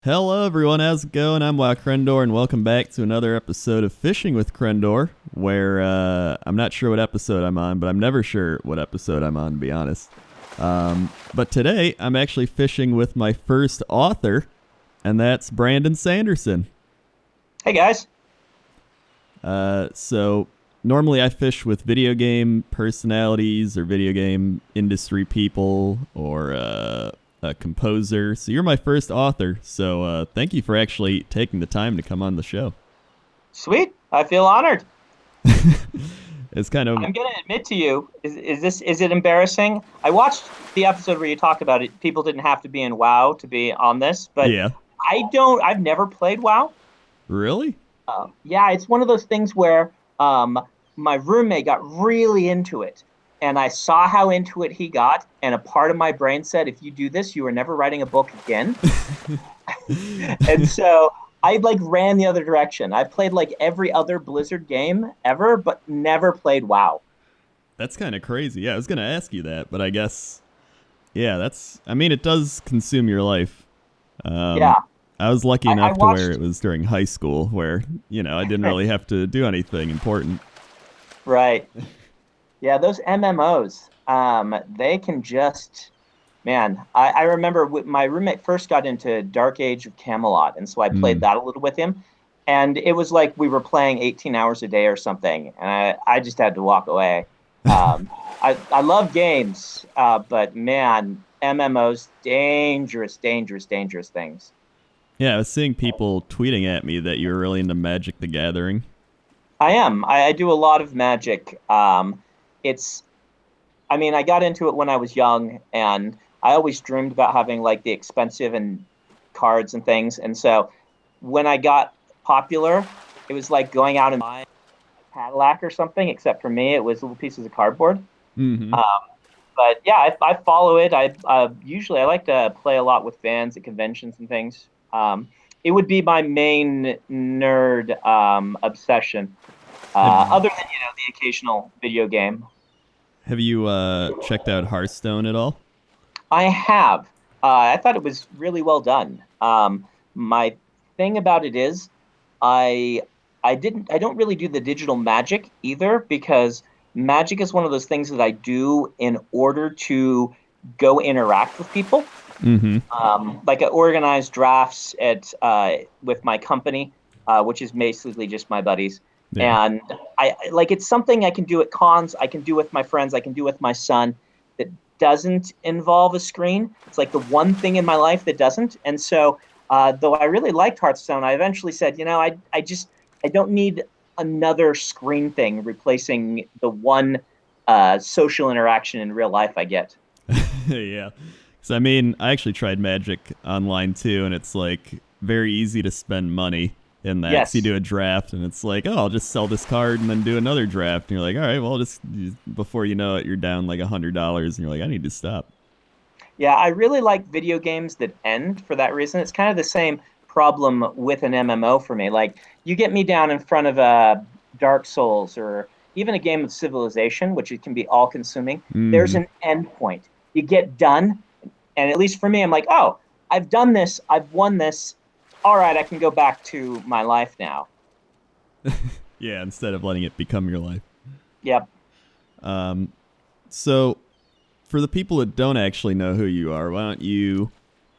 Hello everyone, how's it going? I'm WoWcrendor and welcome back to another episode of Fishing with Crendor, where I'm not sure what episode I'm on, but I'm never sure what episode I'm on, to be honest. But today, I'm actually fishing with my first author, and that's Brandon Sanderson. Hey guys. So normally I fish with video game personalities or video game industry people or a composer. So you're my first author. So thank you for actually taking the time to come on the show. Sweet. I feel honored. It's kind of. I'm gonna admit to you, is it embarrassing? I watched the episode where you talked about it. People didn't have to be in WoW to be on this, but Yeah. I've never played WoW. Really? Yeah, it's one of those things where my roommate got really into it, and I saw how into it he got, and a part of my brain said, if you do this, you are never writing a book again. And so I ran the other direction. I played every other Blizzard game ever, but never played WoW. That's kind of crazy. Yeah, I was going to ask you that, but I guess, yeah, it does consume your life. Yeah. I was lucky enough watched... to where it was during high school where, I didn't really have to do anything important. Right. Yeah, those MMOs, they can just, man, I remember my roommate first got into Dark Age of Camelot, and so I played that a little with him, and it was like we were playing 18 hours a day or something, and I just had to walk away. I love games, but man, MMOs, dangerous things. Yeah, I was seeing people tweeting at me that you were really into Magic the Gathering. I am. I do a lot of Magic. I got into it when I was young, and I always dreamed about having the expensive and cards and things. And so when I got popular, it was like going out and buying a Cadillac or something, except for me, it was little pieces of cardboard. Mm-hmm. But yeah, I follow it. Usually I like to play a lot with fans at conventions and things. It would be my main nerd obsession, other than the occasional video game. Have you checked out Hearthstone at all? I have. I thought it was really well done. My thing about it is, I don't really do the digital Magic either, because Magic is one of those things that I do in order to go interact with people. Mm-hmm. I organize drafts with my company, which is basically just my buddies. Yeah. And it's something I can do at cons, I can do with my friends, I can do with my son that doesn't involve a screen. It's the one thing in my life that doesn't. And so, though I really liked Hearthstone, I eventually said, I don't need another screen thing replacing the one social interaction in real life I get. Yeah. So, I actually tried Magic online too, and it's very easy to spend money in that. Yes. You do a draft, and it's I'll just sell this card and then do another draft. And you're all right, well, just before you know it, you're down $100, and you're I need to stop. Yeah, I really like video games that end for that reason. It's kind of the same problem with an MMO for me. You get me down in front of a Dark Souls or even a game of Civilization, which it can be all-consuming. Mm-hmm. There's an end point. You get done, and at least for me, I'm oh, I've done this, I've won this. All right, I can go back to my life now. Yeah, instead of letting it become your life. Yep. So, for the people that don't actually know who you are, why don't you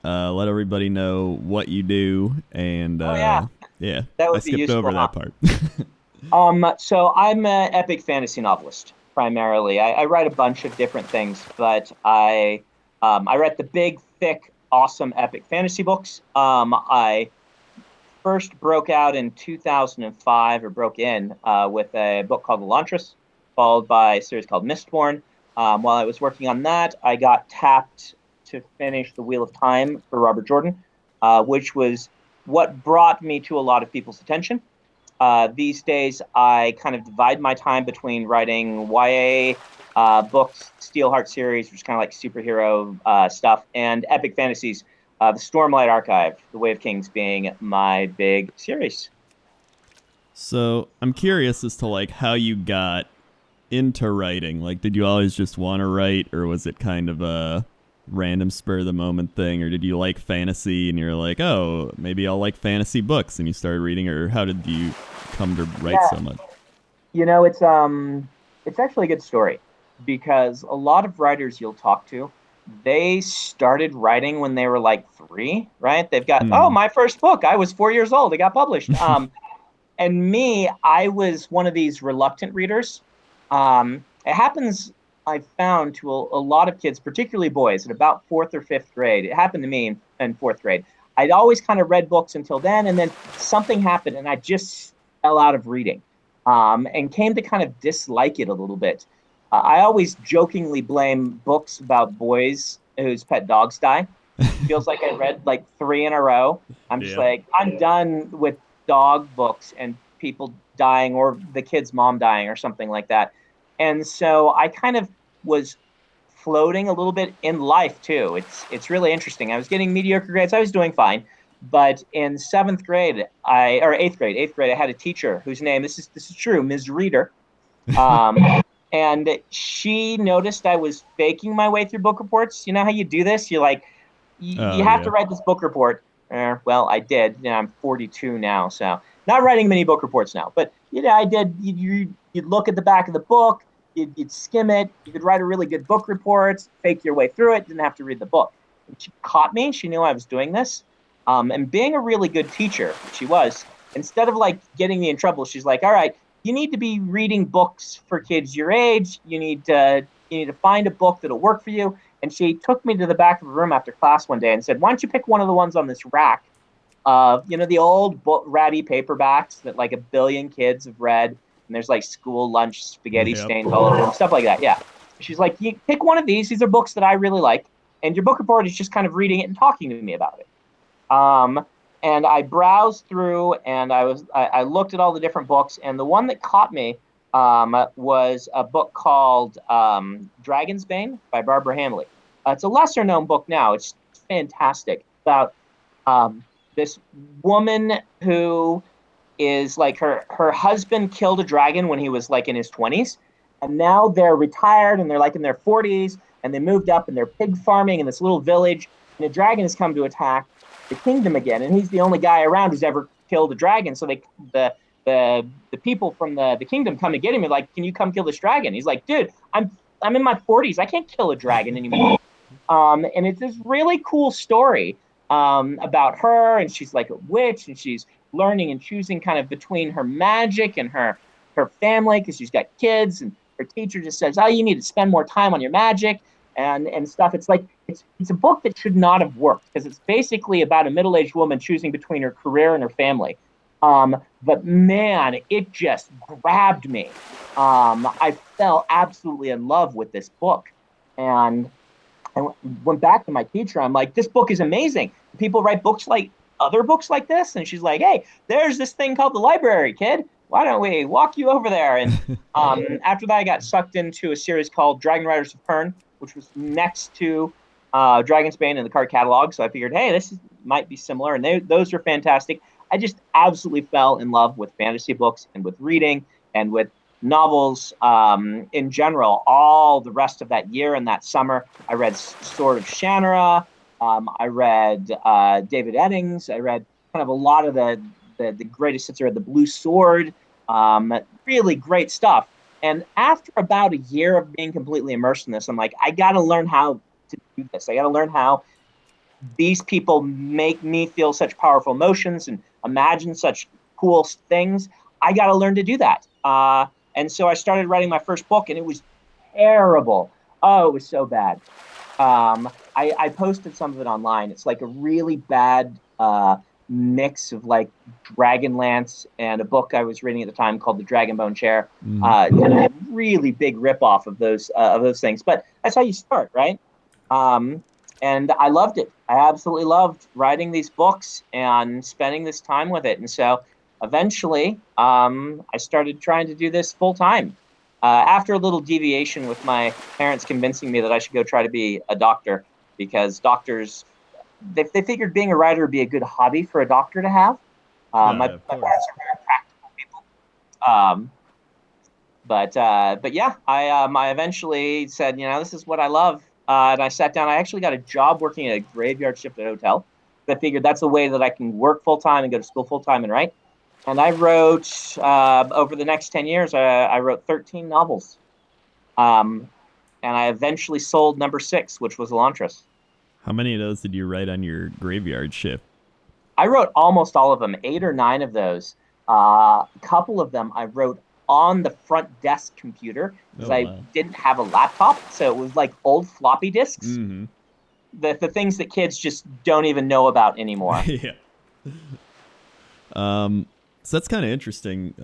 let everybody know what you do? And yeah, that would I skipped be useful, over that part. So I'm an epic fantasy novelist primarily. I write a bunch of different things, but I write the big, thick, awesome epic fantasy books. I first broke out in 2005, or broke in with a book called Elantris, followed by a series called Mistborn. While I was working on that, I got tapped to finish The Wheel of Time for Robert Jordan, which was what brought me to a lot of people's attention. These days, I kind of divide my time between writing YA books, Steelheart series, which is kind of superhero stuff, and epic fantasies, the Stormlight Archive, The Way of Kings being my big series. So I'm curious as to how you got into writing. Did you always just want to write, or was it kind of random spur of the moment thing, or did you like fantasy and you're like, oh, maybe I'll like fantasy books, and you started reading, or how did you come to write so much? It's actually a good story because a lot of writers you'll talk to, they started writing when they were like 3, right? They've got, oh, my first book, I was 4 years old, it got published. And me, I was one of these reluctant readers. It happens, I found, to a lot of kids, particularly boys, at about 4th or 5th grade. It happened to me in 4th grade. I'd always kind of read books until then, and then something happened, and I just fell out of reading, and came to kind of dislike it a little bit. I always jokingly blame books about boys whose pet dogs die. It feels like I read like 3 in a row. I'm just like, I'm done with dog books and people dying or the kid's mom dying or something like that. And so I kind of was floating a little bit in life too. It's really interesting. I was getting mediocre grades. I was doing fine. But in 7th grade, or 8th grade, I had a teacher whose name, this is true, Ms. Reader. And she noticed I was faking my way through book reports. You know how you do this? You're like, you have to write this book report. Well, I did. I'm 42 now, so not writing many book reports now. But I did. You'd look at the back of the book, you'd skim it. You could write a really good book report, fake your way through it, didn't have to read the book. And she caught me. She knew I was doing this. And being a really good teacher, she was, instead of like getting me in trouble, she's like, all right, you need to be reading books for kids your age. You need to find a book that'll work for you. And she took me to the back of the room after class one day and said, why don't you pick one of the ones on this rack of, the old ratty paperbacks that like 1 billion kids have read. And there's like school lunch spaghetti stains all over them, stuff like that. Yeah. She's like, you pick one of these. These are books that I really like. And your book report is just kind of reading it and talking to me about it. And I browsed through and I looked at all the different books, and the one that caught me was a book called Dragon's Bane by Barbara Hamley. It's a lesser known book now. It's fantastic, about this woman who is like her husband killed a dragon when he was like in his 20s, and now they're retired and they're like in their 40s, and they moved up and they're pig farming in this little village, and a dragon has come to attack the kingdom again, and he's the only guy around who's ever killed a dragon. So the people from the kingdom come to get him and like, can you come kill this dragon? He's like, dude, I'm in my 40s, I can't kill a dragon anymore. And it's this really cool story about her, and she's like a witch, and she's learning and choosing kind of between her magic and her family, because she's got kids, and her teacher just says, oh, you need to spend more time on your magic and stuff. It's like it's a book that should not have worked, because it's basically about a middle-aged woman choosing between her career and her family. But man, it just grabbed me. I fell absolutely in love with this book, and I went back to my teacher. I'm like, this book is amazing. People write books like other books like this, and she's like, hey, there's this thing called the library, kid. Why don't we walk you over there? And after that, I got sucked into a series called Dragonriders of Pern, which was next to Dragon's Bane in the card catalog. So I figured, hey, this might be similar. And those are fantastic. I just absolutely fell in love with fantasy books and with reading and with novels in general. All the rest of that year and that summer, I read Sword of Shannara. I read David Eddings. I read kind of a lot of the greatest hits. I read The Blue Sword. Really great stuff. And after about a year of being completely immersed in this, I'm like, I got to learn how to do this. I got to learn how these people make me feel such powerful emotions and imagine such cool things. I got to learn to do that. And so I started writing my first book, and it was terrible. Oh, it was so bad. I posted some of it online. It's like a really bad mix of like Dragonlance and a book I was reading at the time called The Dragonbone Chair. A really big ripoff of those things. But that's how you start, right? And I loved it. I absolutely loved writing these books and spending this time with it. And so eventually, I started trying to do this full time. After a little deviation with my parents convincing me that I should go try to be a doctor, because doctors, they figured being a writer would be a good hobby for a doctor to have. My parents are very practical people. But yeah, I eventually said, this is what I love. and I sat down. I actually got a job working at a graveyard shift at a hotel. I figured that's a way that I can work full-time and go to school full-time and write. And I wrote, over the next 10 years, I wrote 13 novels. And I eventually sold number 6, which was Elantris. How many of those did you write on your graveyard shift? I wrote almost all of them, 8 or 9 of those. A couple of them I wrote on the front desk computer because I didn't have a laptop. So it was like old floppy disks. Mm-hmm. The things that kids just don't even know about anymore. Yeah. So that's kind of interesting,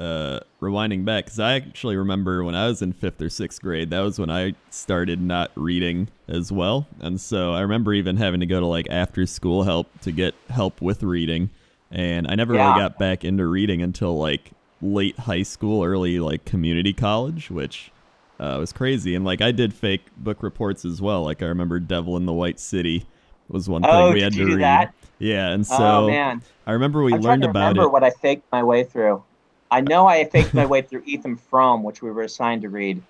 rewinding back, because I actually remember when I was in 5th or 6th grade, that was when I started not reading as well. And so I remember even having to go to like after school help to get help with reading. And I never really got back into reading until like late high school, early like community college, which was crazy. And like I did fake book reports as well. Like I remember Devil in the White City was one thing we had to read. That? Yeah, and so man. I remember we learned about it. I remember what I faked my way through. I know I faked my way through Ethan Frome, which we were assigned to read.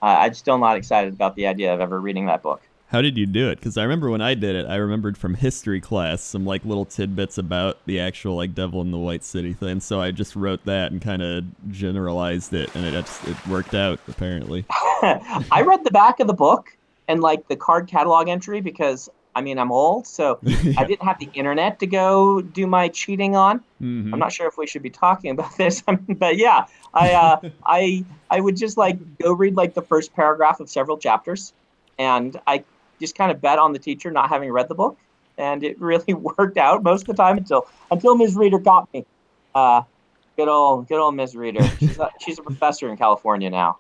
I'm still not excited about the idea of ever reading that book. How did you do it? Because I remember when I did it, I remembered from history class some like little tidbits about the actual like Devil in the White City thing. So I just wrote that and kind of generalized it, and it worked out apparently. I read the back of the book and like the card catalog entry because I mean I'm old, so I didn't have the internet to go do my cheating on. Mm-hmm. I'm not sure if we should be talking about this, but yeah, I would just like go read like the first paragraph of several chapters, and I just kind of bet on the teacher not having read the book, and it really worked out most of the time until Ms. Reader got me. Good old Ms. Reader. She's a professor in California now.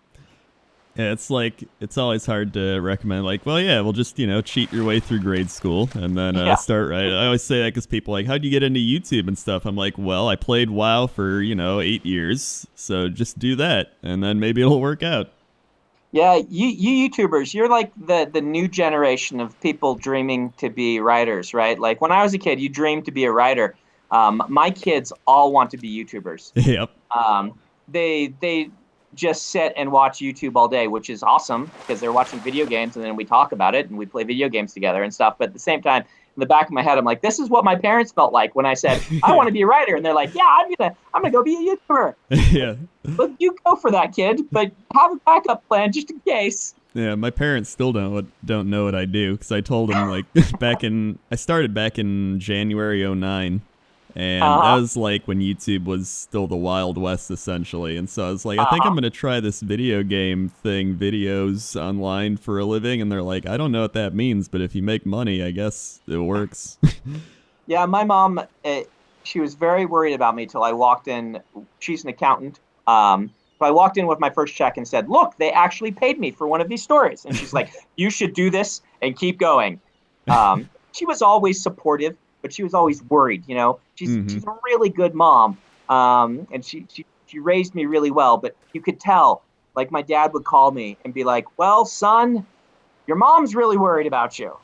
Yeah, it's always hard to recommend. Like, well, yeah, we'll just cheat your way through grade school and then start right. I always say that because people are like, how'd you get into YouTube and stuff? I'm like, well, I played WoW for 8 years, so just do that, and then maybe it'll work out. Yeah, you YouTubers, you're like the new generation of people dreaming to be writers, right? Like when I was a kid, you dreamed to be a writer. My kids all want to be YouTubers. Yep. They just sit and watch YouTube all day, which is awesome because they're watching video games and then we talk about it and we play video games together and stuff. But at the same time, in the back of my head, I'm like, this is what my parents felt like when I said, I want to be a writer. And they're like, yeah, I'm gonna go be a YouTuber. Yeah. But you go for that, kid, but have a backup plan just in case. Yeah, my parents still don't know what I do because I told them like I started back in January 2009. And that was like when YouTube was still the Wild West, essentially. And so I was like, I think I'm going to try this video game thing, videos online for a living. And they're like, I don't know what that means, but if you make money, I guess it works. Yeah, my mom, she was very worried about me till I walked in. She's an accountant. So I walked in with my first check and said, look, they actually paid me for one of these stories. And she's like, you should do this and keep going. She was always supportive, but she was always worried, She's a really good mom, and she raised me really well. But you could tell, like my dad would call me and be like, "Well, son, your mom's really worried about you.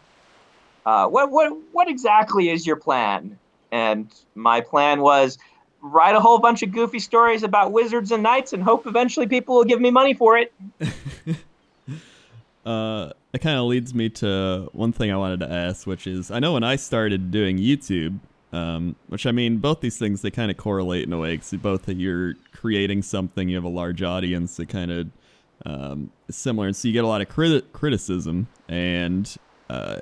What exactly is your plan?" And my plan was write a whole bunch of goofy stories about wizards and knights and hope eventually people will give me money for it. That kind of leads me to one thing I wanted to ask, which is, I know when I started doing YouTube, which I mean, both these things, they kind of correlate in a way, because both you're creating something, you have a large audience that kind of is similar, and so you get a lot of criticism, and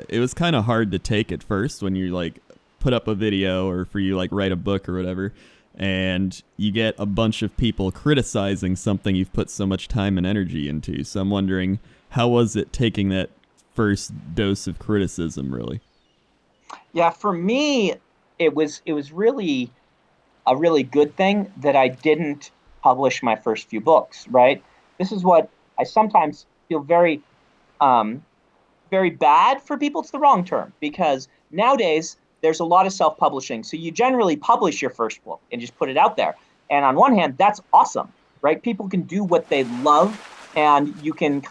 it was kind of hard to take at first when you like put up a video or for you like write a book or whatever, and you get a bunch of people criticizing something you've put so much time and energy into. So I'm wondering, how was it taking that first dose of criticism, really? Yeah, for me, it was really a really good thing that I didn't publish my first few books, right? This is what I sometimes feel very bad for people. It's the wrong term, because nowadays there's a lot of self-publishing. So you generally publish your first book and just put it out there. And on one hand, that's awesome, right? People can do what they love, and you can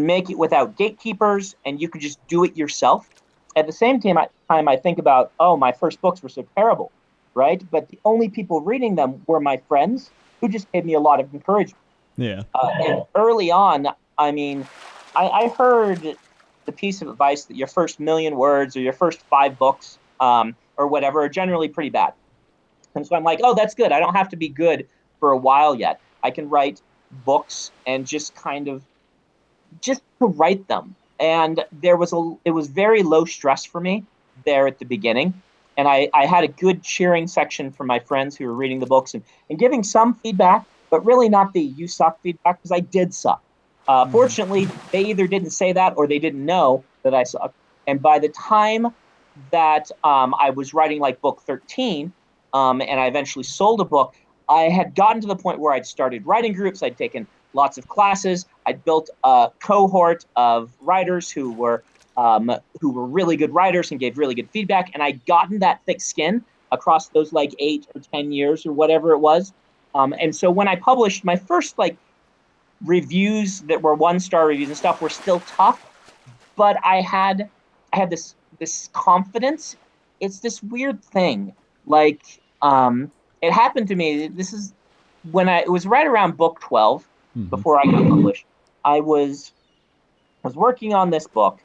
make it without gatekeepers, and you can just do it yourself. At the same time, I think about, my first books were so terrible, right? But the only people reading them were my friends, who just gave me a lot of encouragement. Yeah. And early on, I mean, I heard the piece of advice that your first million words or your first 5 books or whatever are generally pretty bad. And so I'm like, oh, that's good. I don't have to be good for a while yet. I can write books and just to write them. And it was very low stress for me there at the beginning. And I had a good cheering section from my friends who were reading the books and giving some feedback, but really not the you suck feedback, because I did suck. Fortunately, they either didn't say that or they didn't know that I sucked. And by the time that I was writing like book 13, and I eventually sold a book, I had gotten to the point where I'd started writing groups. I'd taken lots of classes. I'd built a cohort of writers who were really good writers and gave really good feedback. And I'd gotten that thick skin across those like 8 or 10 years or whatever it was. And so when I published my first like reviews that were 1-star reviews and stuff were still tough, but I had this confidence. It's this weird thing. Like, it happened to me. This is when it was right around book 12 before I got published. I was working on this book,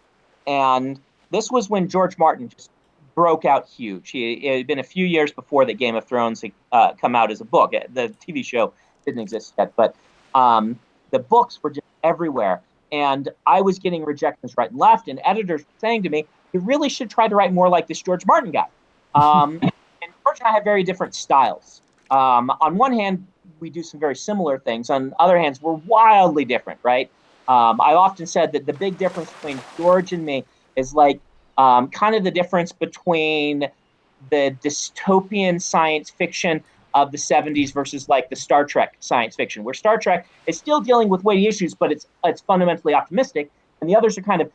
and this was when George Martin just broke out huge. It had been a few years before that Game of Thrones had come out as a book. The TV show didn't exist yet, but the books were just everywhere. And I was getting rejections right and left, and editors were saying to me, you really should try to write more like this George Martin guy. And George and I have very different styles. On one hand, we do some very similar things. On the other hand, we're wildly different, right? I often said that the big difference between George and me is like kind of the difference between the dystopian science fiction of the 70s versus like the Star Trek science fiction, where Star Trek is still dealing with weighty issues, but it's fundamentally optimistic, and the others are kind of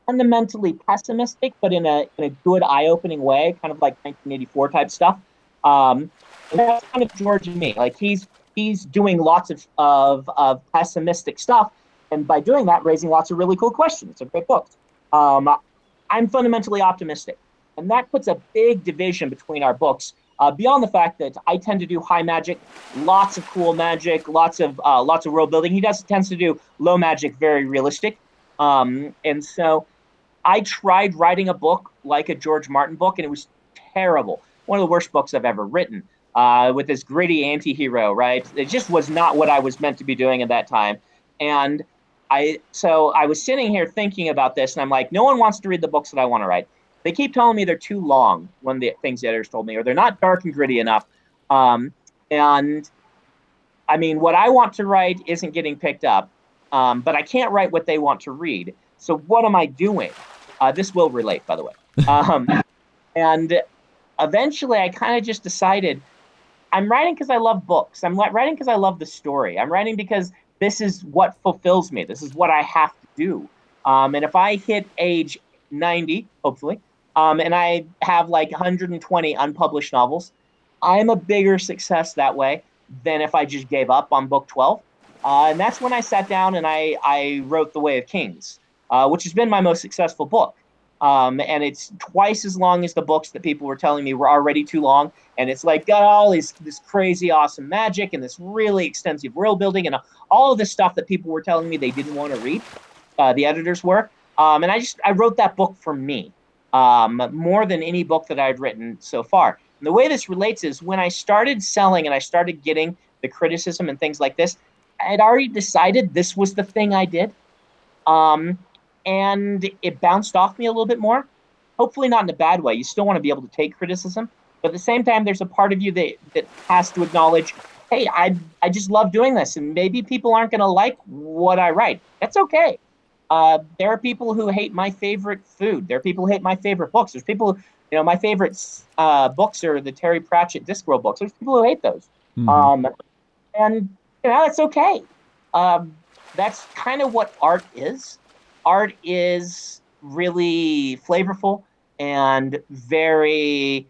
fundamentally pessimistic, but in a good eye-opening way, kind of like 1984 type stuff. And that's kind of George and me. Like he's doing lots of pessimistic stuff, and by doing that, raising lots of really cool questions. It's a great book. I'm fundamentally optimistic, and that puts a big division between our books. Beyond the fact that I tend to do high magic, lots of cool magic, lots of world building. He tends to do low magic, very realistic. And so I tried writing a book like a George Martin book, and it was terrible. One of the worst books I've ever written, with this gritty anti-hero, right? It just was not what I was meant to be doing at that time. And I was sitting here thinking about this, and I'm like, no one wants to read the books that I want to write. They keep telling me they're too long, one of the things the editors told me, or they're not dark and gritty enough. And I mean, what I want to write isn't getting picked up, but I can't write what they want to read. So what am I doing? This will relate, by the way. And eventually I kind of just decided I'm writing because I love books. I'm writing because I love the story. I'm writing because this is what fulfills me. This is what I have to do. And if I hit age 90, hopefully, and I have like 120 unpublished novels, I'm a bigger success that way than if I just gave up on book 12. And that's when I sat down and I wrote The Way of Kings, which has been my most successful book. And it's twice as long as the books that people were telling me were already too long. And it's like got all this crazy awesome magic and this really extensive world building and all of this stuff that people were telling me they didn't want to read. The editors were. And I wrote that book for me, more than any book that I'd written so far. And the way this relates is when I started selling and I started getting the criticism and things like this, I had already decided this was the thing I did. And it bounced off me a little bit more. Hopefully not in a bad way. You still want to be able to take criticism. But at the same time, there's a part of you that has to acknowledge, hey, I just love doing this. And maybe people aren't going to like what I write. That's okay. There are people who hate my favorite food. There are people who hate my favorite books. There's people, my favorite books are the Terry Pratchett Discworld books. There's people who hate those. Mm-hmm. And that's okay. That's kind of what art is. Art is really flavorful and very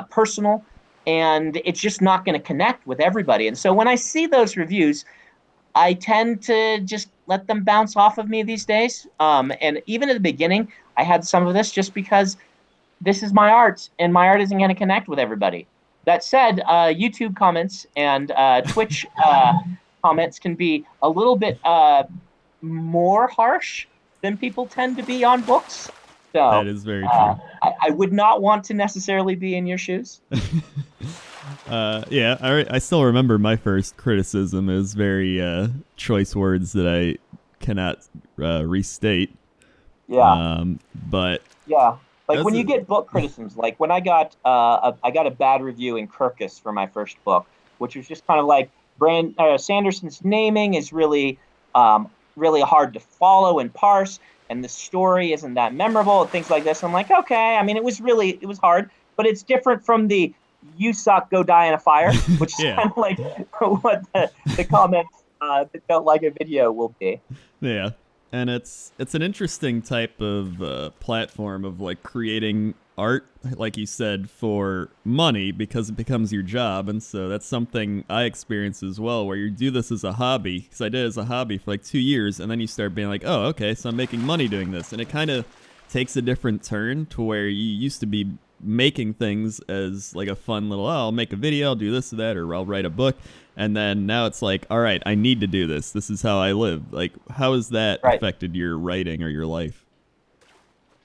personal, and it's just not going to connect with everybody. And so when I see those reviews, I tend to just let them bounce off of me these days. And even at the beginning, I had some of this just because this is my art, and my art isn't going to connect with everybody. That said, YouTube comments and Twitch comments can be a little bit more harsh. than people tend to be on books. That So is very true. I would not want to necessarily be in your shoes. Yeah, I still remember my first criticism. It was very choice words that I cannot restate. Yeah. But Yeah. Like as when you a, get book criticisms, like when I got I got a bad review in Kirkus for my first book, which was just kind of like Sanderson's naming is really hard to follow and parse, and the story isn't that memorable and things like this. I'm like, okay, I mean, it was hard, but it's different from the "you suck, go die in a fire," which is yeah, kind of like what the comments that don't like a video will be. yeah, and it's an interesting type of platform of like creating art, like you said, for money because it becomes your job, and so that's something I experience as well, where you do this as a hobby. Because I did it as a hobby for like 2 years, and then you start being like, oh, okay, so I'm making money doing this, and it kind of takes a different turn to where you used to be making things as like a fun little, oh, I'll make a video, I'll do this or that, or I'll write a book. And then now it's like, all right, I need to do this. This is how I live. Like, how has that Right. affected your writing or your life?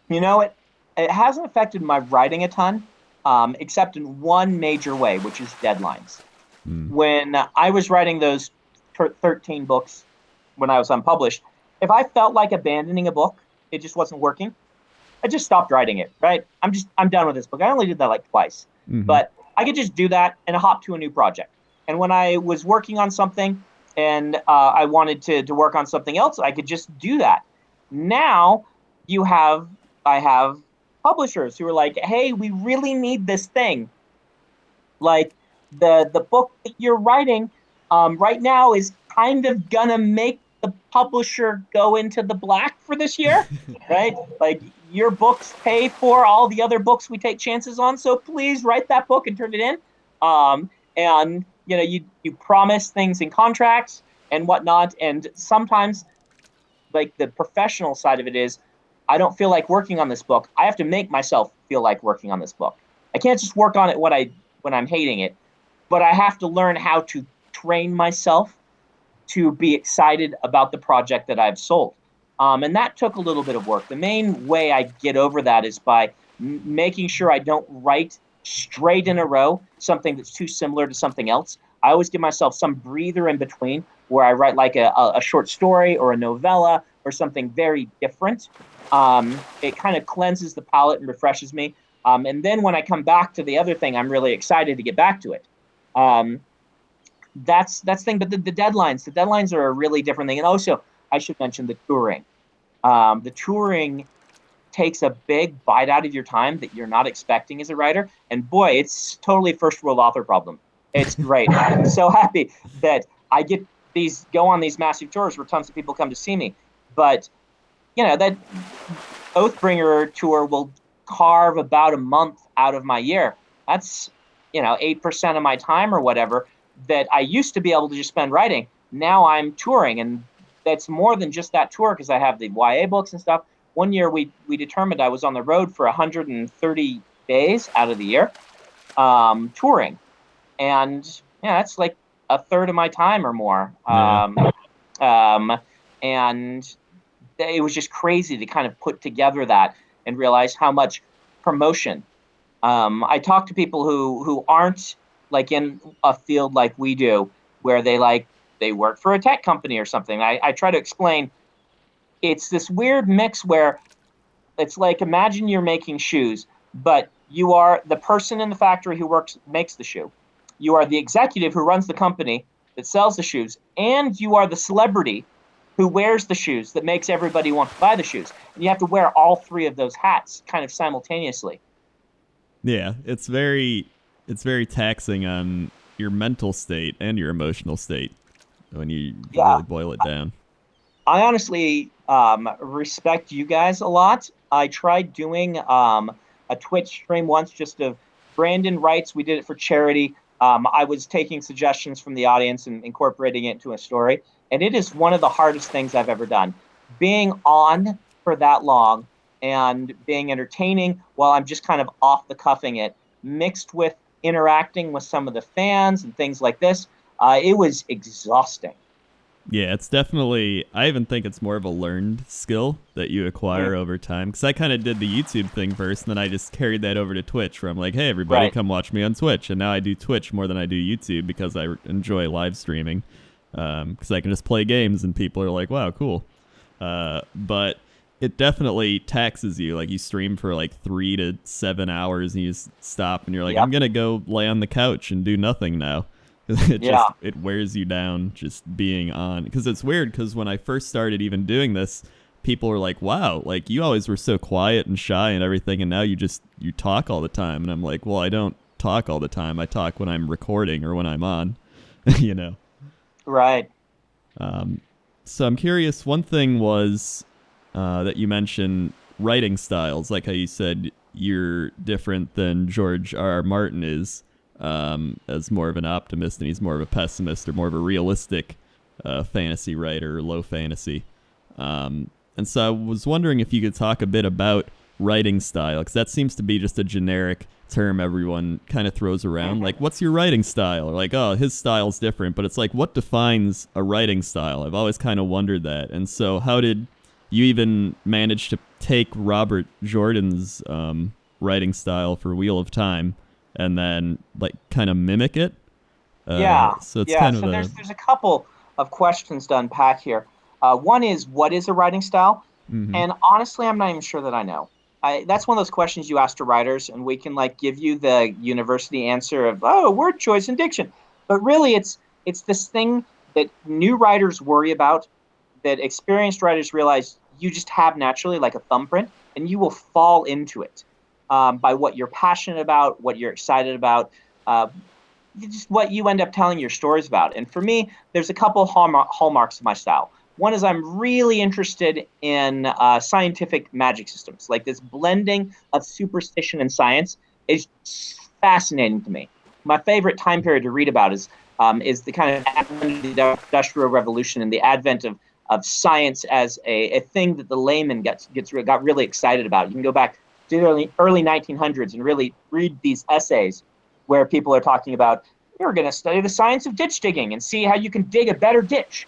You know, it hasn't affected my writing a ton, except in one major way, which is deadlines. Mm. When I was writing those 13 books when I was unpublished, if I felt like abandoning a book, it just wasn't working, I just stopped writing it, right? I'm done with this book. I only did that like twice, Mm-hmm. but I could just do that and hop to a new project. And when I was working on something and I wanted to work on something else, I could just do that. Now I have publishers who are like, hey, we really need this thing. Like the book that you're writing right now is kind of gonna make the publisher go into the black for this year, right? Like your books pay for all the other books we take chances on, so please write that book and turn it in. And you promise things in contracts and whatnot, and sometimes like the professional side of it is I don't feel like working on this book. I have to make myself feel like working on this book. I can't just work on it when I'm hating it, but I have to learn how to train myself to be excited about the project that I've sold. And that took a little bit of work. The main way I get over that is by making sure I don't write straight in a row something that's too similar to something else. I always give myself some breather in between where I write like a short story or a novella or something very different. It kind of cleanses the palate and refreshes me. And then when I come back to the other thing, I'm really excited to get back to it. That's the thing. But the deadlines are a really different thing. And also, I should mention the touring. The touring takes a big bite out of your time that you're not expecting as a writer. And boy, it's totally first world author problem. It's great. I'm so happy that I get go on these massive tours where tons of people come to see me. But that Oathbringer tour will carve about a month out of my year. That's 8% of my time or whatever that I used to be able to just spend writing. Now I'm touring, and that's more than just that tour because I have the YA books and stuff. One year we determined I was on the road for 130 days out of the year touring, and that's like a third of my time or more. And it was just crazy to kind of put together that and realize how much promotion. I talk to people who aren't like in a field like we do, where they work for a tech company or something. I try to explain it's this weird mix where it's like, imagine you're making shoes, but you are the person in the factory who makes the shoe. You are the executive who runs the company that sells the shoes, and you are the celebrity who wears the shoes that makes everybody want to buy the shoes. And you have to wear all three of those hats kind of simultaneously. Yeah, it's very taxing on your mental state and your emotional state when you really boil it down. I honestly respect you guys a lot. I tried doing a Twitch stream once just of Brandon writes. We did it for charity. I was taking suggestions from the audience and incorporating it into a story. And it is one of the hardest things I've ever done. Being on for that long and being entertaining while I'm just kind of off the cuffing it, mixed with interacting with some of the fans and things like this, it was exhausting. Yeah, it's definitely, I even think it's more of a learned skill that you acquire over time. Because I kind of did the YouTube thing first, and then I just carried that over to Twitch, where I'm like, hey, everybody, come watch me on Twitch. And now I do Twitch more than I do YouTube because I enjoy live streaming. Because I can just play games, and people are like, wow, cool. But it definitely taxes you. Like, you stream for like 3 to 7 hours, and you just stop, and you're like, I'm going to go lay on the couch and do nothing now. It wears you down just being on, because it's weird, because when I first started even doing this, people were like, wow, like you always were so quiet and shy and everything, and now you talk all the time. And I'm like, well, I don't talk all the time. I talk when I'm recording or when I'm on. Right. So I'm curious, one thing was that you mentioned writing styles, like how you said you're different than George R.R. Martin is. As more of an optimist, and he's more of a pessimist, or more of a realistic fantasy writer, or low fantasy. And so I was wondering if you could talk a bit about writing style, because that seems to be just a generic term everyone kind of throws around. Like, what's your writing style? Or like, oh, his style's different. But it's like, what defines a writing style? I've always kind of wondered that. And so how did you even manage to take Robert Jordan's writing style for Wheel of Time and then like kind of mimic it? So it's kind of there's a couple of questions to unpack here. One is, what is a writing style? And honestly, I'm not even sure that I know. That's one of those questions you ask to writers, and we can like give you the university answer of, oh, word choice and diction. But really, it's this thing that new writers worry about, that experienced writers realize you just have naturally, like a thumbprint, and you will fall into it. By what you're passionate about, what you're excited about, just what you end up telling your stories about. And for me, there's a couple hallmarks of my style. One is I'm really interested in scientific magic systems. Like, this blending of superstition and science is fascinating to me. My favorite time period to read about is the kind of advent of the Industrial Revolution and the advent of science as a thing that the layman got really excited about. You can go back to the early 1900s and really read these essays where people are talking about, you're going to study the science of ditch digging and see how you can dig a better ditch.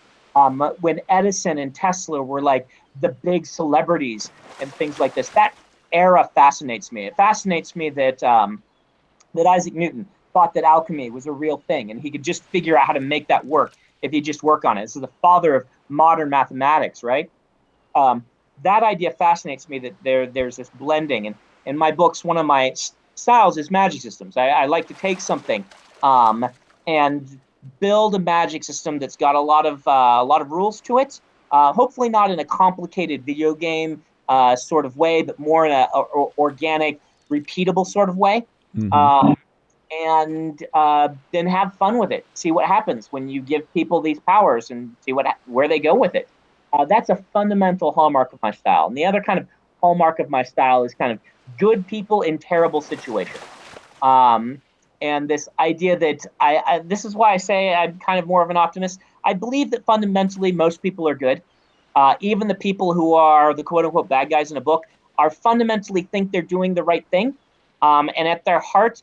When Edison and Tesla were like the big celebrities and things like this, that era fascinates me. It fascinates me that Isaac Newton thought that alchemy was a real thing, and he could just figure out how to make that work if he just work on it. This is the father of modern mathematics, right? That idea fascinates me, that there's this blending. And in my books, one of my styles is magic systems. I like to take something and build a magic system that's got a lot of rules to it. Hopefully not in a complicated video game sort of way, but more in a organic, repeatable sort of way. And then have fun with it. See what happens when you give people these powers, and see where they go with it. That's a fundamental hallmark of my style. And the other kind of hallmark of my style is kind of good people in terrible situations. And this idea that this is why I say I'm kind of more of an optimist. I believe that fundamentally most people are good. Even the people who are the quote unquote bad guys in a book are fundamentally think they're doing the right thing. And at their heart,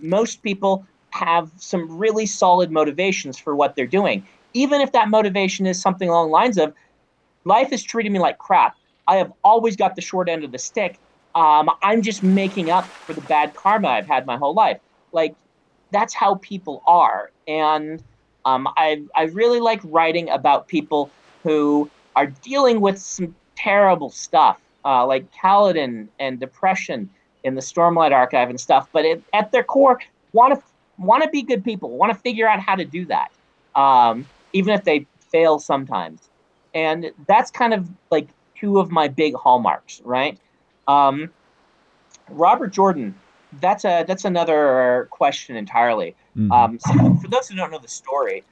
most people have some really solid motivations for what they're doing. Even if that motivation is something along the lines of, life is treating me like crap. I have always got the short end of the stick. I'm just making up for the bad karma I've had my whole life. Like, that's how people are. And I really like writing about people who are dealing with some terrible stuff, like Kaladin and depression in the Stormlight Archive and stuff. But at their core, want to be good people, want to figure out how to do that. Even if they fail sometimes. And that's kind of like two of my big hallmarks, right? Robert Jordan, that's another question entirely. So for those who don't know the story,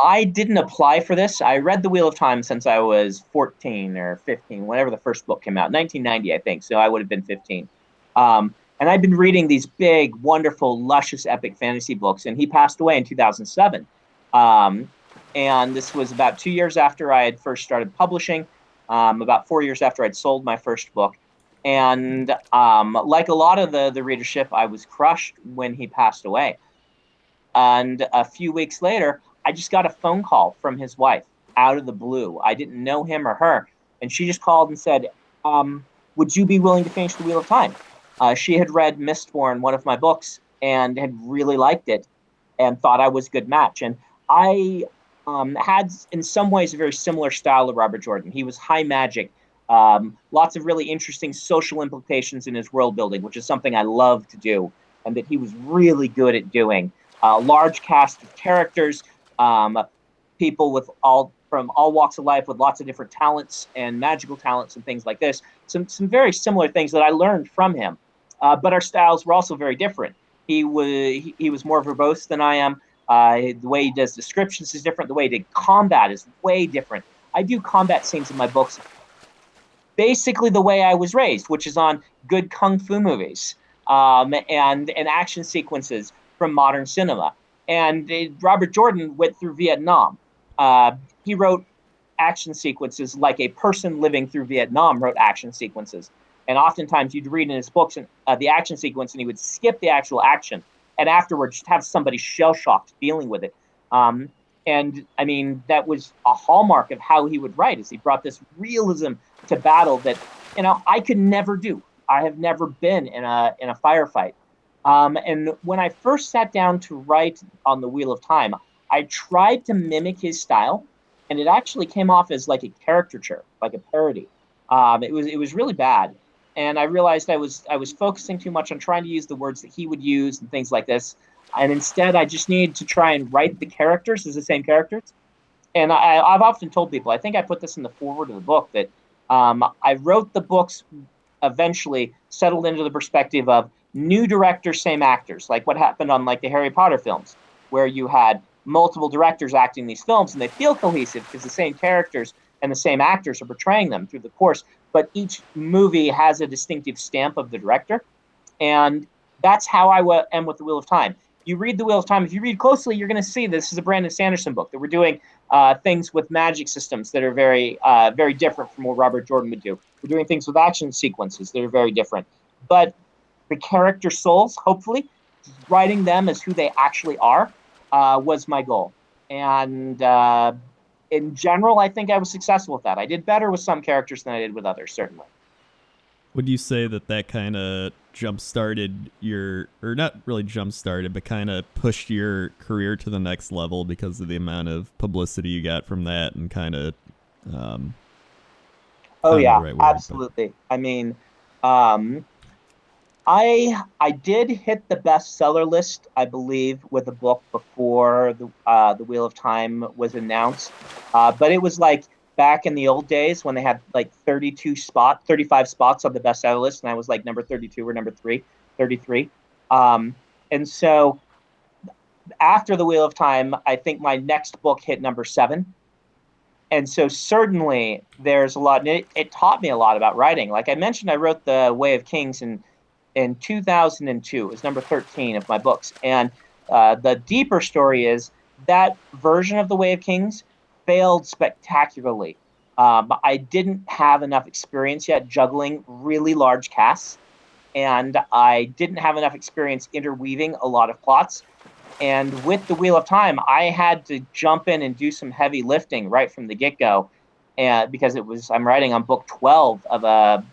I didn't apply for this. I read The Wheel of Time since I was 14 or 15, whenever the first book came out, 1990, I think. So I would have been 15. And I'd been reading these big, wonderful, luscious, epic fantasy books, and he passed away in 2007. And this was about 2 years after I had first started publishing, about 4 years after I'd sold my first book. And like a lot of the readership, I was crushed when he passed away. And a few weeks later, I just got a phone call from his wife out of the blue. I didn't know him or her. And she just called and said, would you be willing to finish The Wheel of Time? She had read Mistborn, one of my books, and had really liked it and thought I was a good match. And I had, in some ways, a very similar style to Robert Jordan. He was high magic, lots of really interesting social implications in his world building, which is something I love to do, and that he was really good at doing. Large cast of characters, people with from all walks of life with lots of different talents and magical talents and things like this. Some very similar things that I learned from him. But our styles were also very different. He was more verbose than I am. The way he does descriptions is different. The way he did combat is way different. I do combat scenes in my books basically the way I was raised, which is on good kung fu movies and action sequences from modern cinema. And Robert Jordan went through Vietnam. He wrote action sequences like a person living through Vietnam wrote action sequences. And oftentimes you'd read in his books the action sequence, and he would skip the actual action and afterwards just have somebody shell-shocked dealing with it. And I mean, that was a hallmark of how he would write, is he brought this realism to battle that, I could never do. I have never been in a firefight. And when I first sat down to write on The Wheel of Time, I tried to mimic his style, and it actually came off as like a caricature, like a parody. It was really bad. And I realized I was focusing too much on trying to use the words that he would use and things like this. And instead, I just needed to try and write the characters as the same characters. And I've often told people, I think I put this in the foreword of the book, that I wrote the books eventually settled into the perspective of new directors, same actors, like what happened on like the Harry Potter films, where you had multiple directors acting these films, and they feel cohesive because the same characters and the same actors are portraying them through the course, but each movie has a distinctive stamp of the director. And that's how I am with The Wheel of Time. You read The Wheel of Time, if you read closely, you're going to see this is a Brandon Sanderson book, that we're doing things with magic systems that are very, very different from what Robert Jordan would do. We're doing things with action sequences that are very different. But the character souls, hopefully, writing them as who they actually are, was my goal. And in general, I think I was successful with that. I did better with some characters than I did with others, certainly. Would you say that kind of jump-started or not really jump-started, but kind of pushed your career to the next level because of the amount of publicity you got from that and kind of... oh, yeah, right word, absolutely. But... I mean, I did hit the bestseller list, I believe, with a book before the Wheel of Time was announced. But it was like back in the old days when they had like 35 spots on the bestseller list, and I was like number 32 or number 33. And so after the Wheel of Time, I think my next book hit number 7. And so certainly there's a lot, and it taught me a lot about writing. Like I mentioned, I wrote The Way of Kings in 2002. It was number 13 of my books. And the deeper story is that version of The Way of Kings failed spectacularly. I didn't have enough experience yet juggling really large casts, and I didn't have enough experience interweaving a lot of plots. And with The Wheel of Time, I had to jump in and do some heavy lifting right from the get-go, and because I'm writing on book 12 of a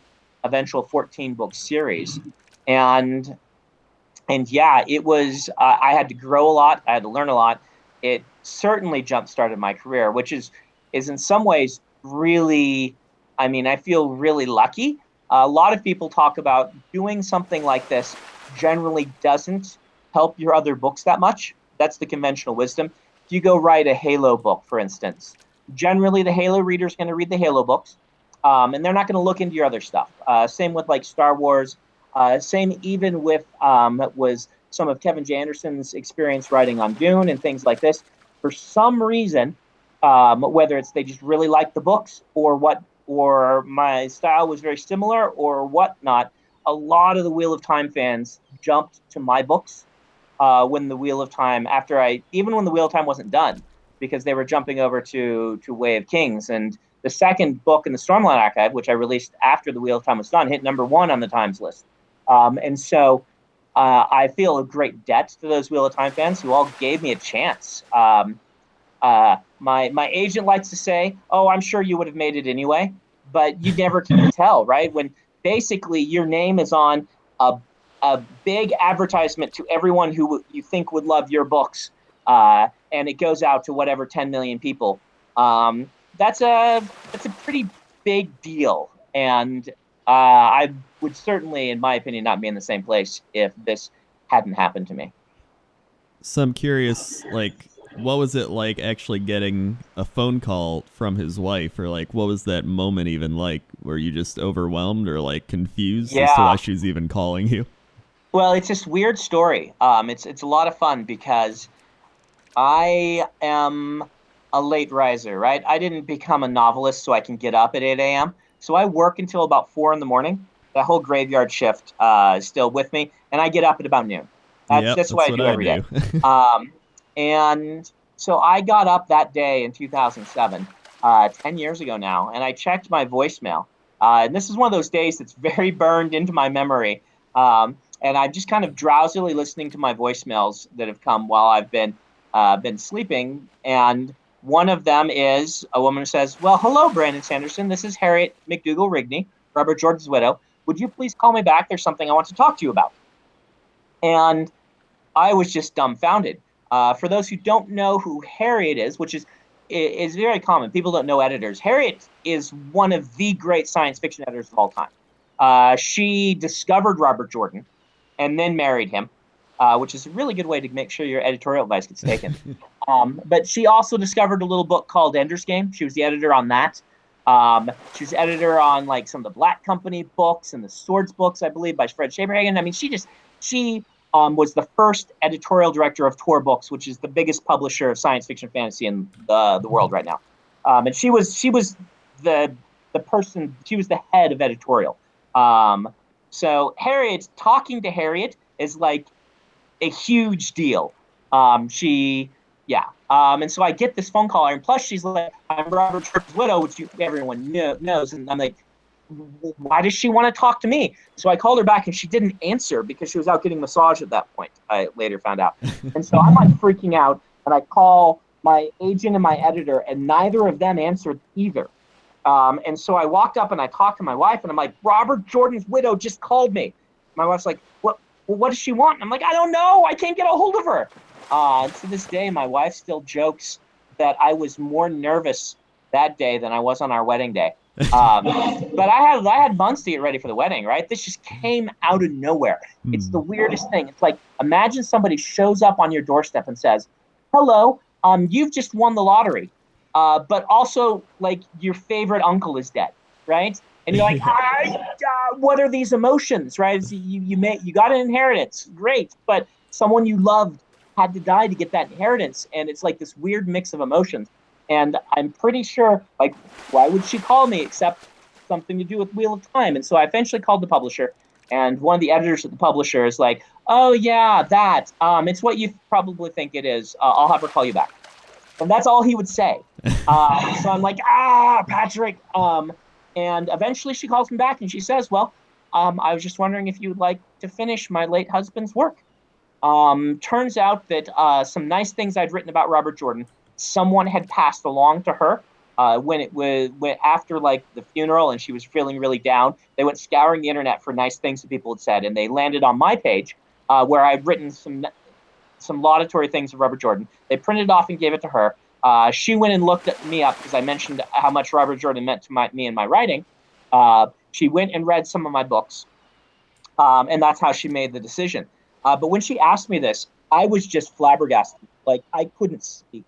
eventual 14-book series. And yeah, it was, I had to grow a lot. I had to learn a lot. It certainly jump-started my career, which is in some ways really, I mean, I feel really lucky. A lot of people talk about doing something like this generally doesn't help your other books that much. That's the conventional wisdom. If you go write a Halo book, for instance, generally the Halo reader is going to read the Halo books, and they're not going to look into your other stuff. Same with like Star Wars. Same even with was some of Kevin J. Anderson's experience writing on Dune and things like this. For some reason, whether it's they just really like the books or my style was very similar or whatnot, a lot of the Wheel of Time fans jumped to my books when the Wheel of Time, even when the Wheel of Time wasn't done, because they were jumping over to Way of Kings. And the second book in the Stormlight Archive, which I released after the Wheel of Time was done, hit number 1 on the Times list. And so I feel a great debt to those Wheel of Time fans who all gave me a chance. My agent likes to say, "Oh, I'm sure you would have made it anyway," but you never can tell, right? When basically your name is on a big advertisement to everyone who you think would love your books, and it goes out to whatever 10 million people. That's a pretty big deal, and I would certainly, in my opinion, not be in the same place if this hadn't happened to me. So I'm curious, like, what was it like actually getting a phone call from his wife, or like, what was that moment even like? Were you just overwhelmed or like confused as to Yeah. why she's even calling you? Well, it's this weird story. It's a lot of fun because I am a late riser, right? I didn't become a novelist so I can get up at 8 a.m. So I work until about 4 in the morning. That whole graveyard shift is still with me, and I get up at about noon. Yep, That's what that's I what do I every day. do. Um, and so I got up that day in 2007, 10 years ago now, and I checked my voicemail. And this is one of those days that's very burned into my memory. And I'm just kind of drowsily listening to my voicemails that have come while I've been sleeping. And one of them is a woman who says, "Well, hello, Brandon Sanderson. This is Harriet McDougall Rigney, Robert Jordan's widow. Would you please call me back? There's something I want to talk to you about." And I was just dumbfounded. For those who don't know who Harriet is, which is very common, people don't know editors. Harriet is one of the great science fiction editors of all time. She discovered Robert Jordan and then married him, which is a really good way to make sure your editorial advice gets taken. But she also discovered a little book called Ender's Game. She was the editor on that. She was editor on like some of the Black Company books and the Swords books, I believe, by Fred Saberhagen. I mean, she was the first editorial director of Tor Books, which is the biggest publisher of science fiction fantasy in the world right now. And she was the person. She was the head of editorial. So Harriet, talking to Harriet is like a huge deal. Yeah. And so I get this phone call, and plus she's like, "I'm Robert Jordan's widow," which everyone knows. And I'm like, why does she want to talk to me? So I called her back, and she didn't answer because she was out getting massage at that point, I later found out. And so I'm like freaking out, and I call my agent and my editor, and neither of them answered either. And so I walked up and I talked to my wife, and I'm like, "Robert Jordan's widow just called me." My wife's like, what does she want? And I'm like, "I don't know. I can't get a hold of her." To this day, my wife still jokes that I was more nervous that day than I was on our wedding day. But I had months to get ready for the wedding, right? This just came out of nowhere. It's the weirdest thing. It's like, imagine somebody shows up on your doorstep and says, "Hello, you've just won the lottery. But also, like, your favorite uncle is dead," right? And you're like, what are these emotions, right? You got an inheritance, great, but someone you loved had to die to get that inheritance, and it's like this weird mix of emotions. And I'm pretty sure, like, why would she call me except something to do with Wheel of Time? And so I eventually called the publisher, and one of the editors at the publisher is like, "Oh yeah, that. It's what you probably think it is. I'll have her call you back." And that's all he would say. So I'm like, Patrick. And eventually she calls me back and she says, "Well, I was just wondering if you would like to finish my late husband's work." Turns out that some nice things I'd written about Robert Jordan, someone had passed along to her when after like the funeral, and she was feeling really down. They went scouring the internet for nice things that people had said, and they landed on my page where I'd written some laudatory things of Robert Jordan. They printed it off and gave it to her. She went and looked me up because I mentioned how much Robert Jordan meant to me and my writing. She went and read some of my books, and that's how she made the decision. But when she asked me this, I was just flabbergasted. Like, I couldn't speak.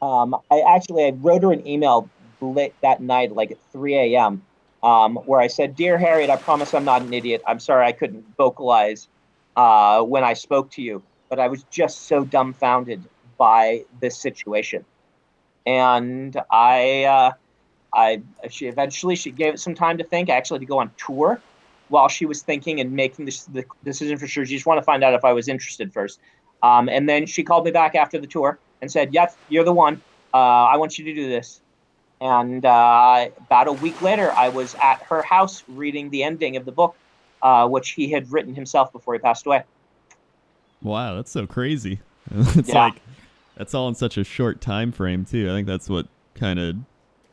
I wrote her an email late that night, like at 3 a.m., where I said, "Dear Harriet, I promise I'm not an idiot. I'm sorry I couldn't vocalize when I spoke to you, but I was just so dumbfounded by this situation." And she gave it some time to think, actually, to go on tour while she was thinking and making the decision for sure. She just wanted to find out if I was interested first. And then she called me back after the tour and said, "Yes, you're the one. I want you to do this." And about a week later, I was at her house reading the ending of the book, which he had written himself before he passed away. Wow, that's so crazy. It's Yeah. like That's all in such a short time frame too. I think that's what kind of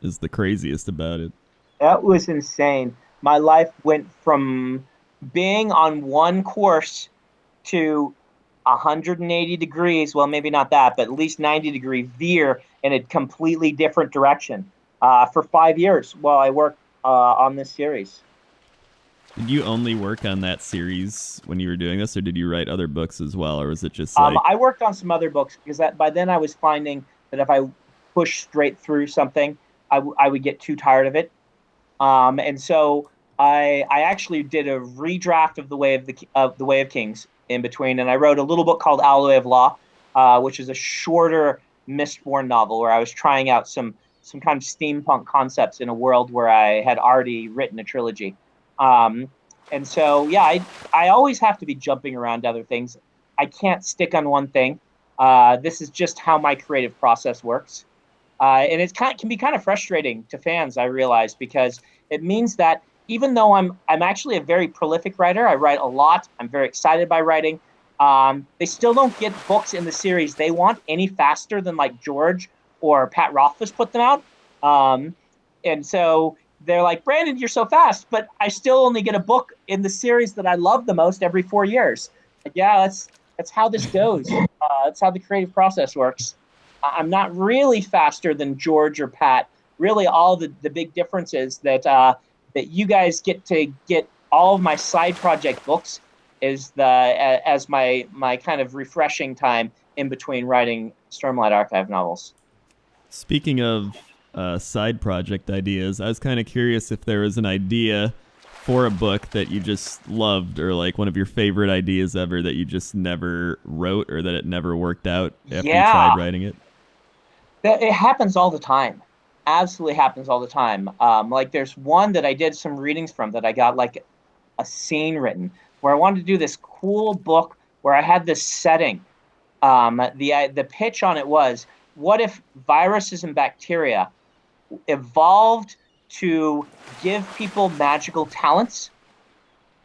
is the craziest about it. That was insane. My life went from being on one course to 180 degrees. Well, maybe not that, but at least 90-degree veer in a completely different direction for 5 years while I worked on this series. Did you only work on that series when you were doing this, or did you write other books as well, or was it just like... I worked on some other books because by then I was finding that if I pushed straight through something, I would get too tired of it. And so I actually did a redraft of the Way of Kings in between, and I wrote a little book called Alloy of Law, which is a shorter Mistborn novel where I was trying out some kind of steampunk concepts in a world where I had already written a trilogy. And so, yeah, I always have to be jumping around to other things. I can't stick on one thing. This is just how my creative process works. And it can be kind of frustrating to fans, I realize, because it means that even though I'm actually a very prolific writer, I write a lot, I'm very excited by writing, they still don't get books in the series they want any faster than like George or Pat Rothfuss put them out. And so they're like, Brandon, you're so fast, but I still only get a book in the series that I love the most every 4 years. Like, yeah, that's how this goes. That's how the creative process works. I'm not really faster than George or Pat. Really, all the big difference is that you guys get to get all of my side project books as my kind of refreshing time in between writing Stormlight Archive novels. Speaking of side project ideas, I was kind of curious if there was an idea for a book that you just loved, or like one of your favorite ideas ever that you just never wrote, or that it never worked out after you tried writing it. It happens all the time. Absolutely happens all the time. Like there's one that I did some readings from that I got like a scene written where I wanted to do this cool book where I had this setting. The pitch on it was, what if viruses and bacteria evolved to give people magical talents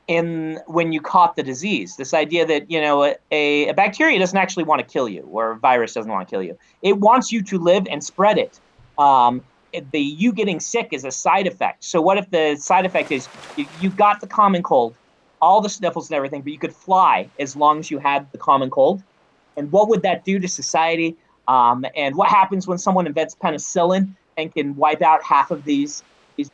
when you caught the disease? This idea that, you know, a bacteria doesn't actually want to kill you, or a virus doesn't want to kill you. It wants you to live and spread it. You getting sick is a side effect. So what if the side effect is you got the common cold, all the sniffles and everything, but you could fly as long as you had the common cold? And what would that do to society? And what happens when someone invents penicillin and can wipe out half of these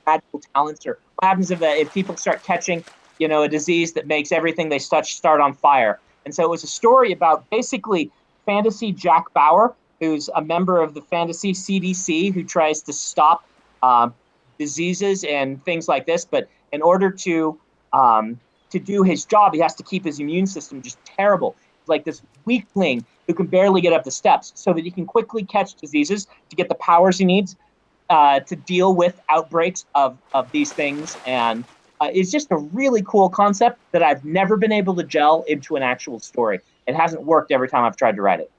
magical talents? Or what happens if people start catching, you know, a disease that makes everything they touch start on fire? And so it was a story about basically fantasy Jack Bauer, who's a member of the fantasy CDC, who tries to stop diseases and things like this. But in order to do his job, he has to keep his immune system just terrible. He's like this weakling who can barely get up the steps, so that he can quickly catch diseases to get the powers he needs to deal with outbreaks of these things. And it's just a really cool concept that I've never been able to gel into an actual story. It hasn't worked every time I've tried to write it.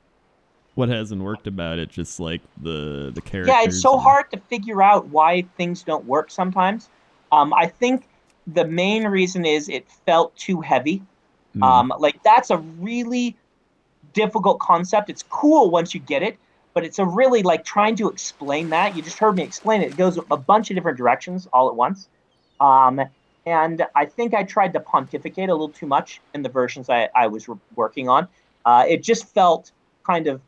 What hasn't worked about it? Just like the characters? Yeah, it's so hard to figure out why things don't work sometimes. I think the main reason is it felt too heavy. Like that's a really difficult concept. It's cool once you get it, but it's a really like trying to explain that. You just heard me explain it. It goes a bunch of different directions all at once. And I think I tried to pontificate a little too much in the versions I was working on. It just felt kind of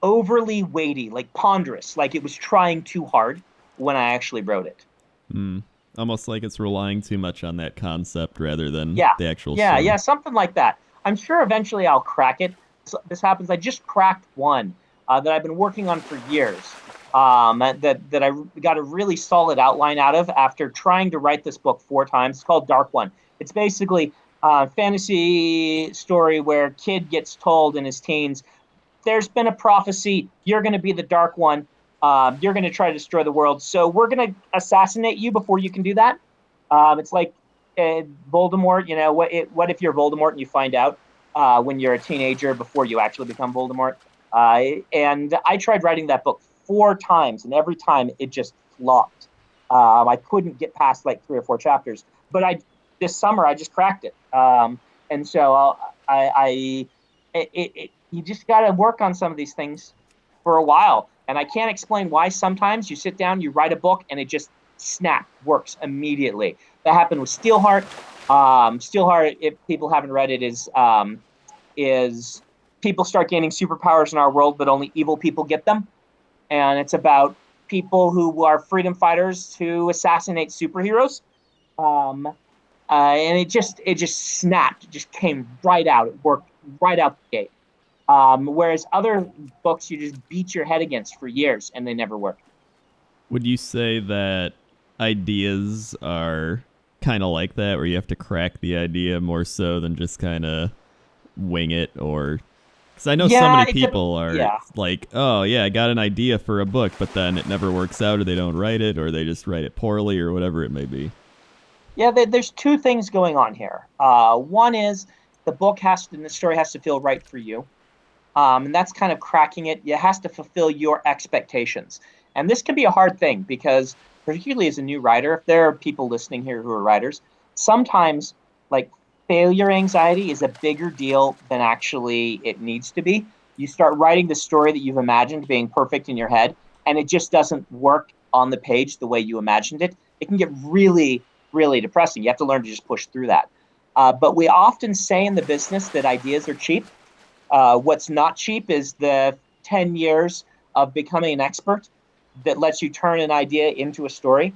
overly weighty, like ponderous, like it was trying too hard when I actually wrote it. Almost like it's relying too much on that concept rather than the actual story. Yeah, something like that. I'm sure eventually I'll crack it. This happens. I just cracked one that I've been working on for years, that I got a really solid outline out of after trying to write this book 4 times. It's called Dark One. It's basically a fantasy story where kid gets told in his teens, there's been a prophecy, you're going to be the Dark One. You're going to try to destroy the world, so we're going to assassinate you before you can do that. It's like Voldemort. You know, what if you're Voldemort and you find out when you're a teenager before you actually become Voldemort? And I tried writing that book 4 times, and every time it just flopped. I couldn't get past like 3 or 4 chapters. But this summer I just cracked it, and so I you just got to work on some of these things for a while. And I can't explain why sometimes you sit down, you write a book, and it just works immediately. That happened with Steelheart. Steelheart, if people haven't read it, is people start gaining superpowers in our world, but only evil people get them. And it's about people who are freedom fighters who assassinate superheroes. And it just snapped. It just came right out. It worked right out the gate. Whereas other books you just beat your head against for years and they never work. Would you say that ideas are kind of like that, where you have to crack the idea more so than just kind of wing it? Or because I know so many people are like, oh yeah, I got an idea for a book, but then it never works out, or they don't write it, or they just write it poorly, or whatever it may be. Yeah, there's two things going on here. One is the story has to feel right for you. And that's kind of cracking it. It has to fulfill your expectations. And this can be a hard thing because, particularly as a new writer, if there are people listening here who are writers, sometimes like failure anxiety is a bigger deal than actually it needs to be. You start writing the story that you've imagined being perfect in your head, and it just doesn't work on the page the way you imagined it. It can get really, really depressing. You have to learn to just push through that. But we often say in the business that ideas are cheap. What's not cheap is the 10 years of becoming an expert that lets you turn an idea into a story.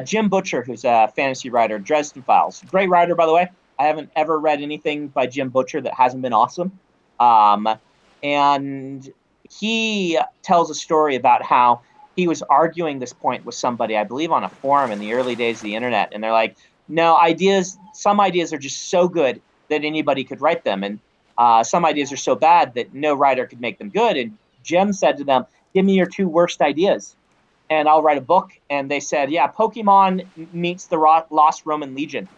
Jim Butcher, who's a fantasy writer, Dresden Files, great writer, by the way. I haven't ever read anything by Jim Butcher that hasn't been awesome. And he tells a story about how he was arguing this point with somebody, I believe on a forum in the early days of the internet. And they're like, no, some ideas are just so good that anybody could write them. And some ideas are so bad that no writer could make them good. And Jim said to them, give me your two worst ideas and I'll write a book. And they said, yeah, Pokemon meets the Lost Roman Legion.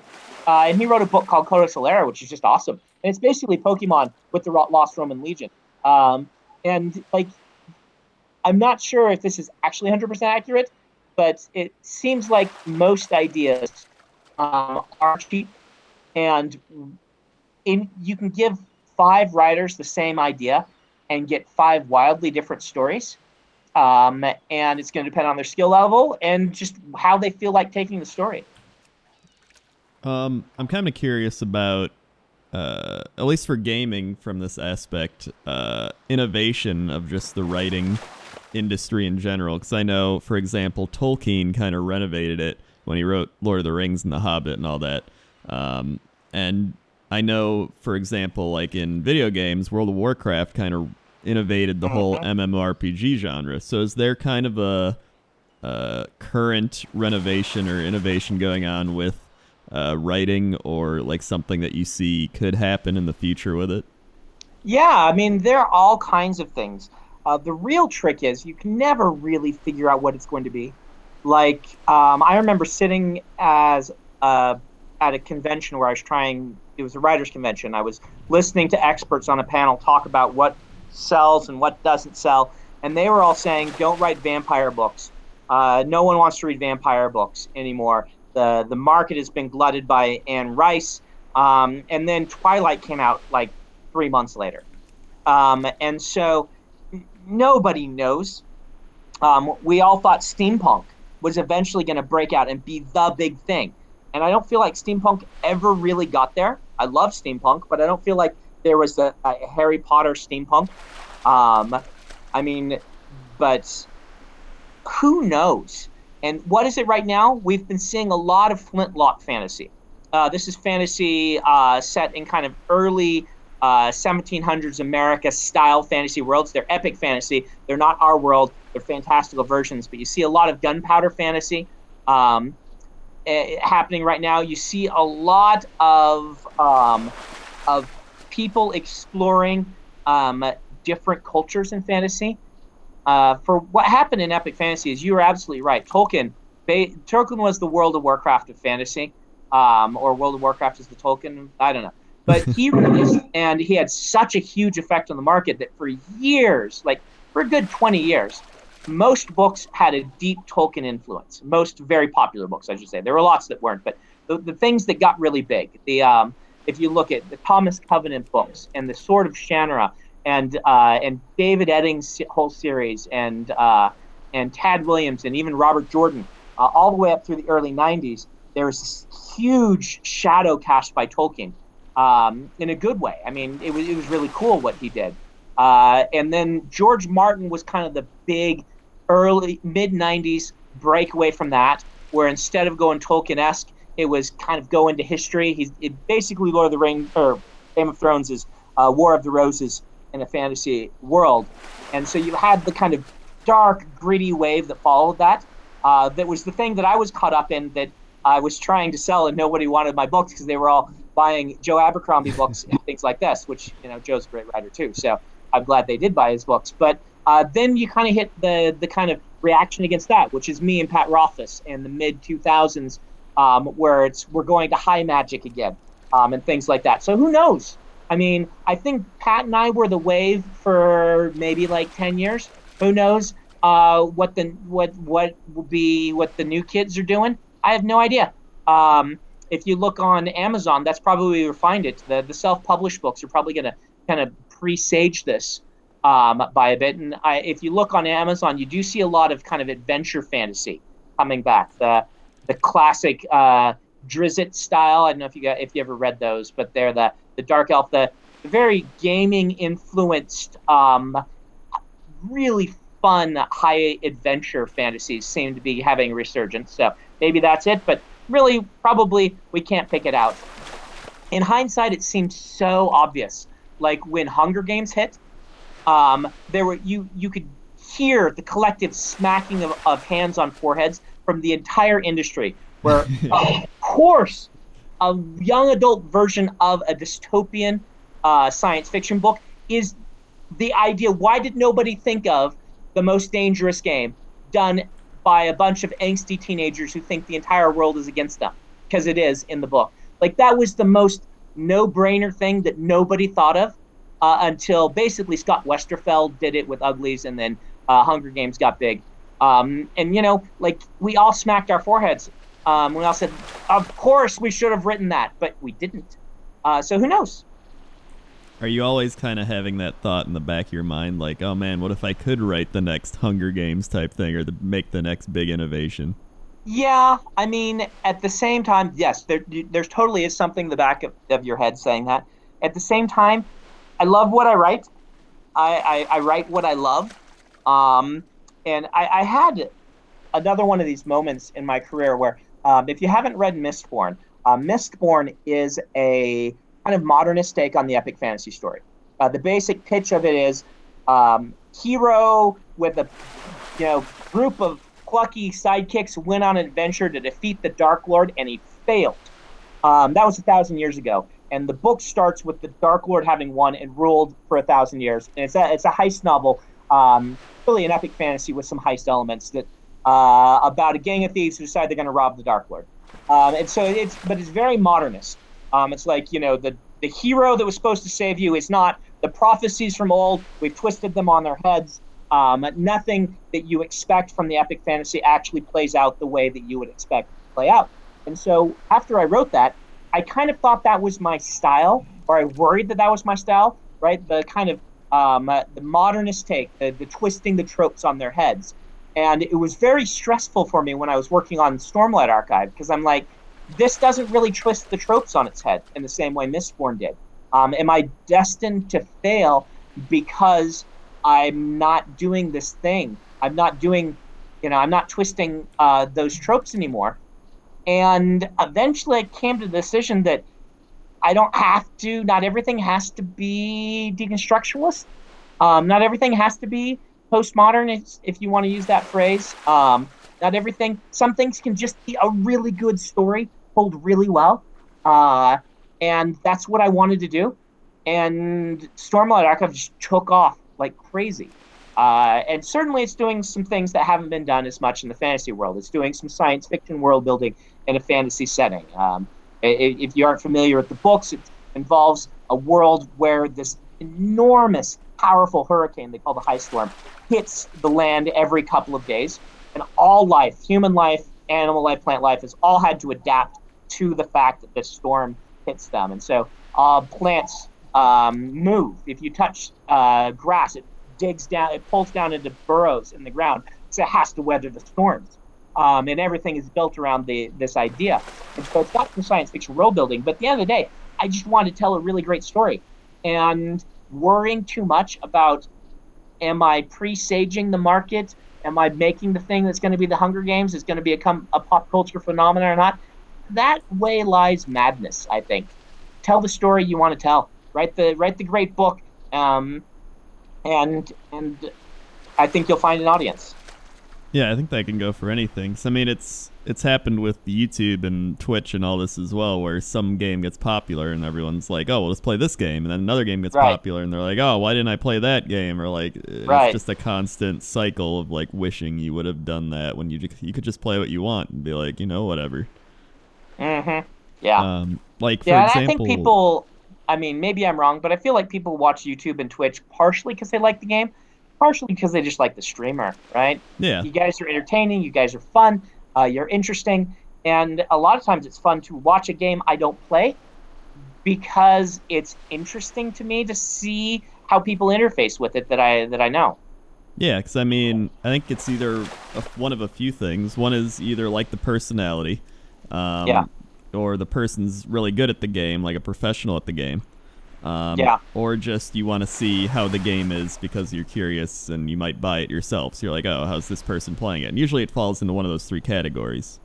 And he wrote a book called Codex Alera, which is just awesome. And it's basically Pokemon with the Lost Roman Legion. And like, I'm not sure if this is actually 100% accurate, but it seems like most ideas are cheap. And you can give 5 writers the same idea and get 5 wildly different stories. And it's going to depend on their skill level and just how they feel like taking the story. I'm kind of curious about, at least for gaming from this aspect, innovation of just the writing industry in general. Because I know, for example, Tolkien kind of renovated it when he wrote Lord of the Rings and The Hobbit and all that. And I know, for example, like in video games, World of Warcraft kind of innovated the whole MMORPG genre. So is there kind of a current renovation or innovation going on with writing, or like something that you see could happen in the future with it? Yeah, I mean, there are all kinds of things. The real trick is you can never really figure out what it's going to be. Like, I remember sitting at a convention where it was a writer's convention. I was listening to experts on a panel talk about what sells and what doesn't sell. And they were all saying, don't write vampire books. No one wants to read vampire books anymore. The market has been glutted by Anne Rice. And then Twilight came out like 3 months later. And so nobody knows. We all thought steampunk was eventually going to break out and be the big thing. And I don't feel like steampunk ever really got there. I love steampunk, but I don't feel like there was a Harry Potter steampunk. I mean, but who knows? And what is it right now? We've been seeing a lot of flintlock fantasy. This is fantasy set in kind of early 1700s America style fantasy worlds. They're epic fantasy. They're not our world. They're fantastical versions. But you see a lot of gunpowder fantasy happening right now. You see a lot of people exploring different cultures in fantasy. For what happened in epic fantasy is, you were absolutely right. Tolkien was the World of Warcraft of fantasy, or World of Warcraft is the Tolkien. I don't know. But he released, and he had such a huge effect on the market that for years, like for a good 20 years, most books had a deep Tolkien influence. Most very popular books, I should say. There were lots that weren't, but the things that got really big, the if you look at the Thomas Covenant books and the Sword of Shannara and David Eddings' whole series and Tad Williams and even Robert Jordan, all the way up through the early 90s, there was this huge shadow cast by Tolkien in a good way. I mean, it was really cool what he did. And then George Martin was kind of the big early mid-90s breakaway from that, where instead of going Tolkien-esque, it was kind of go into history. It basically Lord of the Rings or Game of Thrones is War of the Roses in a fantasy world. And so you had the kind of dark, gritty wave that followed that. That was the thing that I was caught up in, that I was trying to sell and nobody wanted my books because they were all buying Joe Abercrombie books and things like this, which, Joe's a great writer too. So I'm glad they did buy his books. But then you kind of hit the kind of reaction against that, which is me and Pat Rothfuss in the mid-2000s, where we're going to high magic again, and things like that. So who knows? I mean, I think Pat and I were the wave for maybe like 10 years. Who knows what the new kids are doing? I have no idea. If you look on Amazon, that's probably where you'll find it. The self-published books are probably going to kind of presage this by a bit. And if you look on Amazon, you do see a lot of kind of adventure fantasy coming back. The classic Drizzt style. I don't know if you ever read those, but they're the dark elf, the very gaming influenced, really fun high adventure fantasies seem to be having a resurgence. So maybe that's it, but really probably we can't pick it out. In hindsight, it seemed so obvious. Like when Hunger Games hit, you could hear the collective smacking of hands on foreheads from the entire industry, where of course a young adult version of a dystopian science fiction book is the idea. Why did nobody think of The Most Dangerous Game, done by a bunch of angsty teenagers who think the entire world is against them? Because it is in the book. Like, that was the most no-brainer thing that nobody thought of until basically Scott Westerfeld did it with Uglies, and then Hunger Games got big. And, we all smacked our foreheads. We all said, of course we should have written that, but we didn't. So who knows? Are you always kind of having that thought in the back of your mind, like, oh man, what if I could write the next Hunger Games type thing, or make the next big innovation? Yeah, I mean, at the same time, yes, there's totally is something in the back of your head saying that. At the same time, I love what I write. I write what I love. And I had another one of these moments in my career where, if you haven't read Mistborn, Mistborn is a kind of modernist take on the epic fantasy story. The basic pitch of it is hero with a group of plucky sidekicks went on an adventure to defeat the Dark Lord, and he failed. That was 1,000 years ago, and the book starts with the Dark Lord having won and ruled for 1,000 years. And it's a heist novel, really an epic fantasy with some heist elements that about a gang of thieves who decide they're going to rob the Dark Lord. And so it's very modernist. It's like, the hero that was supposed to save you is not the prophecies from old. We've twisted them on their heads. Nothing that you expect from the epic fantasy actually plays out the way that you would expect to play out. And so after I wrote that, I kind of thought that was my style, or I worried that was my style, right? The kind of the modernist take, the twisting the tropes on their heads. And it was very stressful for me when I was working on Stormlight Archive, because I'm like, this doesn't really twist the tropes on its head in the same way Mistborn did. Am I destined to fail because I'm not doing this thing? I'm not twisting those tropes anymore. And eventually I came to the decision that not everything has to be deconstructionalist. Not everything has to be postmodern, if you want to use that phrase. Not everything. Some things can just be a really good story told really well. And that's what I wanted to do. And Stormlight Archive just took off like crazy. And certainly it's doing some things that haven't been done as much in the fantasy world. It's doing some science fiction world building in a fantasy setting. If you aren't familiar with the books, it involves a world where this enormous, powerful hurricane they call the High Storm hits the land every couple of days. And all life, human life, animal life, plant life, has all had to adapt to the fact that this storm hits them. And so plants move. If you touch grass, it digs down, it pulls down into burrows in the ground. So it has to weather the storms. And everything is built around this idea. And so it's got some science fiction world building, but at the end of the day, I just want to tell a really great story. And worrying too much about, am I presaging the market? Am I making the thing that's going to be the Hunger Games? Is going to become a pop culture phenomenon or not? That way lies madness, I think. Tell the story you want to tell. Write the great book, and I think you'll find an audience. Yeah, I think that can go for anything. So, I mean, it's happened with YouTube and Twitch and all this as well, where some game gets popular and everyone's like, oh, well, let's play this game. And then another game gets popular and they're like, oh, why didn't I play that game? Or like, it's just a constant cycle of like wishing you would have done that when you could just play what you want and be like, whatever. Mm-hmm. Yeah. Like, for example, I think people, I mean, maybe I'm wrong, but I feel like people watch YouTube and Twitch partially because they like the game, partially because they just like the streamer, right? Yeah. You guys are entertaining. You guys are fun. You're interesting. And a lot of times it's fun to watch a game I don't play because it's interesting to me to see how people interface with it that I know. Yeah, because I mean, I think it's either one of a few things. One is either like the personality, or the person's really good at the game, like a professional at the game. Or just you want to see how the game is because you're curious and you might buy it yourself. So you're like, oh, how's this person playing it? And usually it falls into one of those three categories.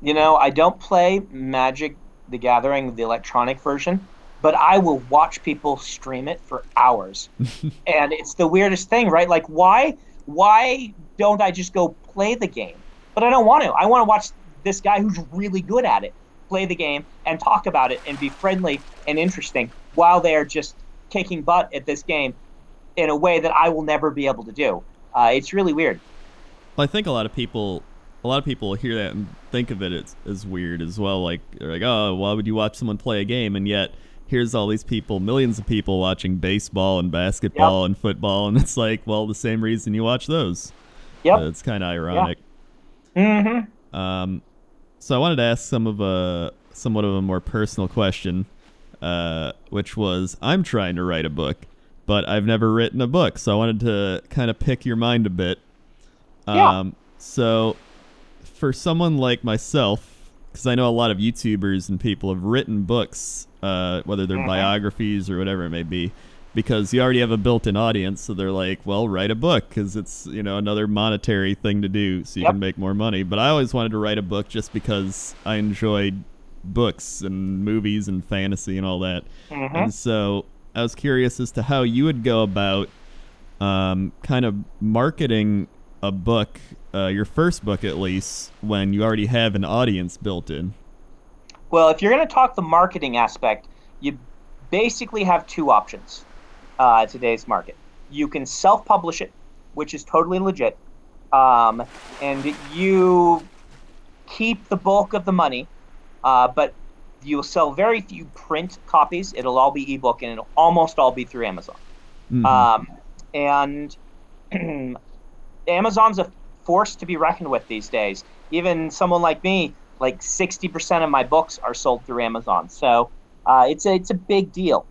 I don't play Magic the Gathering, the electronic version, but I will watch people stream it for hours. And it's the weirdest thing, right? Like, why don't I just go play the game? But I don't want to. I want to watch this guy who's really good at it play the game and talk about it and be friendly and interesting while they're just kicking butt at this game in a way that I will never be able to do. It's really weird. Well, I think a lot of people hear that and think of it as weird as well. Like, they're like, oh, why would you watch someone play a game? And yet here's all these people, millions of people watching baseball and basketball and football. And it's like, well, the same reason you watch those. Yep. It's kind of ironic. Yeah. Mm-hmm. So I wanted to ask somewhat of a more personal question, which was, I'm trying to write a book, but I've never written a book. So I wanted to kind of pick your mind a bit. So for someone like myself, because I know a lot of YouTubers and people have written books, whether they're biographies or whatever it may be, because you already have a built-in audience. So they're like, well, write a book because it's, another monetary thing to do so you can make more money. But I always wanted to write a book just because I enjoyed books and movies and fantasy and all that. And so I was curious as to how you would go about kind of marketing a book, your first book at least, when you already have an audience built in. Well, if you're going to talk the marketing aspect, you basically have two options. Today's market. You can self-publish it, which is totally legit, and you keep the bulk of the money, but you'll sell very few print copies. It'll all be ebook, and it'll almost all be through Amazon. And Amazon's a force to be reckoned with these days. Even someone like me, like 60% of my books are sold through Amazon. So it's a big deal.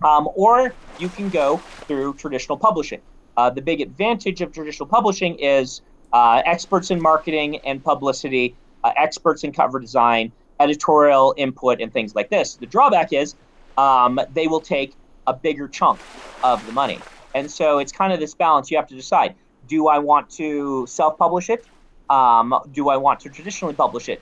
Or you can go through traditional publishing. The big advantage of traditional publishing is experts in marketing and publicity, experts in cover design, editorial input, and things like this. The drawback is they will take a bigger chunk of the money. And so it's kind of this balance you have to decide. Do I want to self-publish it? Do I want to traditionally publish it?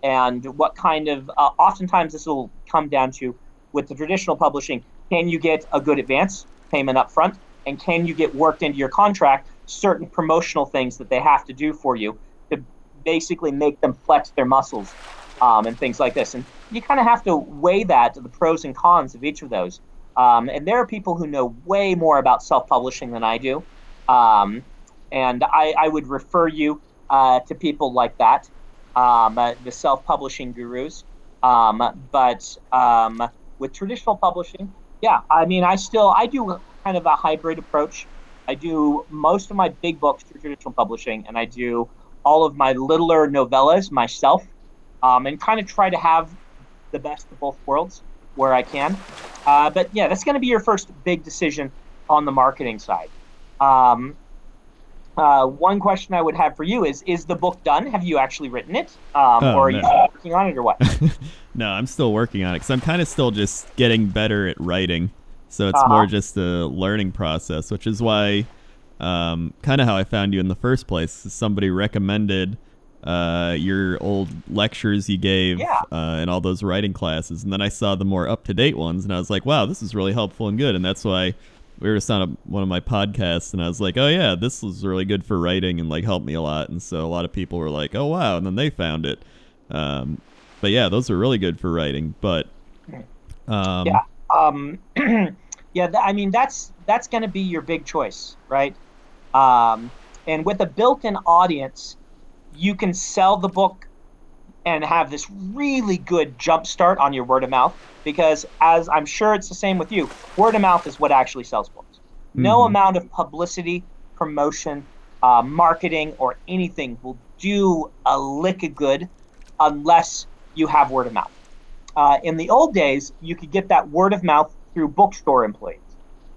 And what kind of, oftentimes this will come down to, with the traditional publishing, can you get a good advance payment up front? And can you get worked into your contract certain promotional things that they have to do for you to basically make them flex their muscles and things like this? And you kind of have to weigh that, the pros and cons of each of those. And there are people who know way more about self-publishing than I do. And I would refer you to people like that, the self-publishing gurus. But with traditional publishing, I mean, I do kind of a hybrid approach. I do most of my big books through traditional publishing, and I do all of my littler novellas myself, and kind of try to have the best of both worlds where I can. But yeah, that's going to be your first big decision on the marketing side. One question I would have for you is the book done? Have you actually written it? Or are you working on it or what? No, I'm still working on it because I'm kind of still just getting better at writing. So it's more just a learning process, which is why kind of how I found you in the first place. Somebody recommended your old lectures you gave in all those writing classes. And then I saw the more up-to-date ones, and I was like, wow, this is really helpful and good. And that's why we were just on one of my podcasts, and I was like, oh, yeah, this was really good for writing and, like, helped me a lot. And so a lot of people were like, oh, wow, and then they found it. But, yeah, those are really good for writing. But, yeah, I mean, that's going to be your big choice, right? And with a built-in audience, you can sell the book and have this really good jump start on your word of mouth, because as I'm sure it's the same with you, word of mouth is what actually sells books. No amount of publicity, promotion, marketing, or anything will do a lick of good unless you have word of mouth. In the old days, you could get that word of mouth through bookstore employees.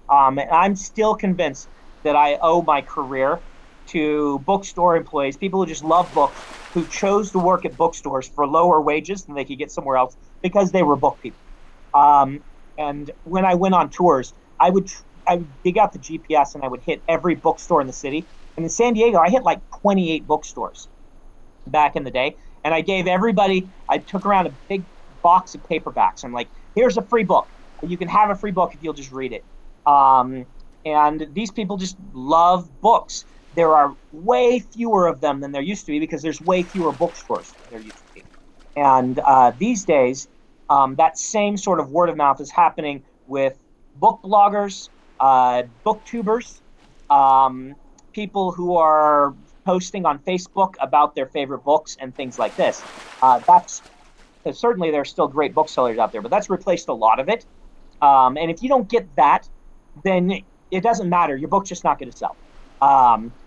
And I'm still convinced that I owe my career to bookstore employees, people who just love books, who chose to work at bookstores for lower wages than they could get somewhere else because they were book people. And when I went on tours, I would dig out the GPS and I would hit every bookstore in the city. And in San Diego, I hit like 28 bookstores back in the day. And I gave everybody, I took around a big box of paperbacks. I'm like, here's a free book. You can have a free book if you'll just read it. And these people just love books. There are way fewer of them than there used to be because there's way fewer bookstores than there used to be. And these days, that same sort of word of mouth is happening with book bloggers, booktubers, people who are posting on Facebook about their favorite books and things like this. Certainly there's still great booksellers out there, but that's replaced a lot of it. And if you don't get that, then it doesn't matter. Your book's just not going to sell.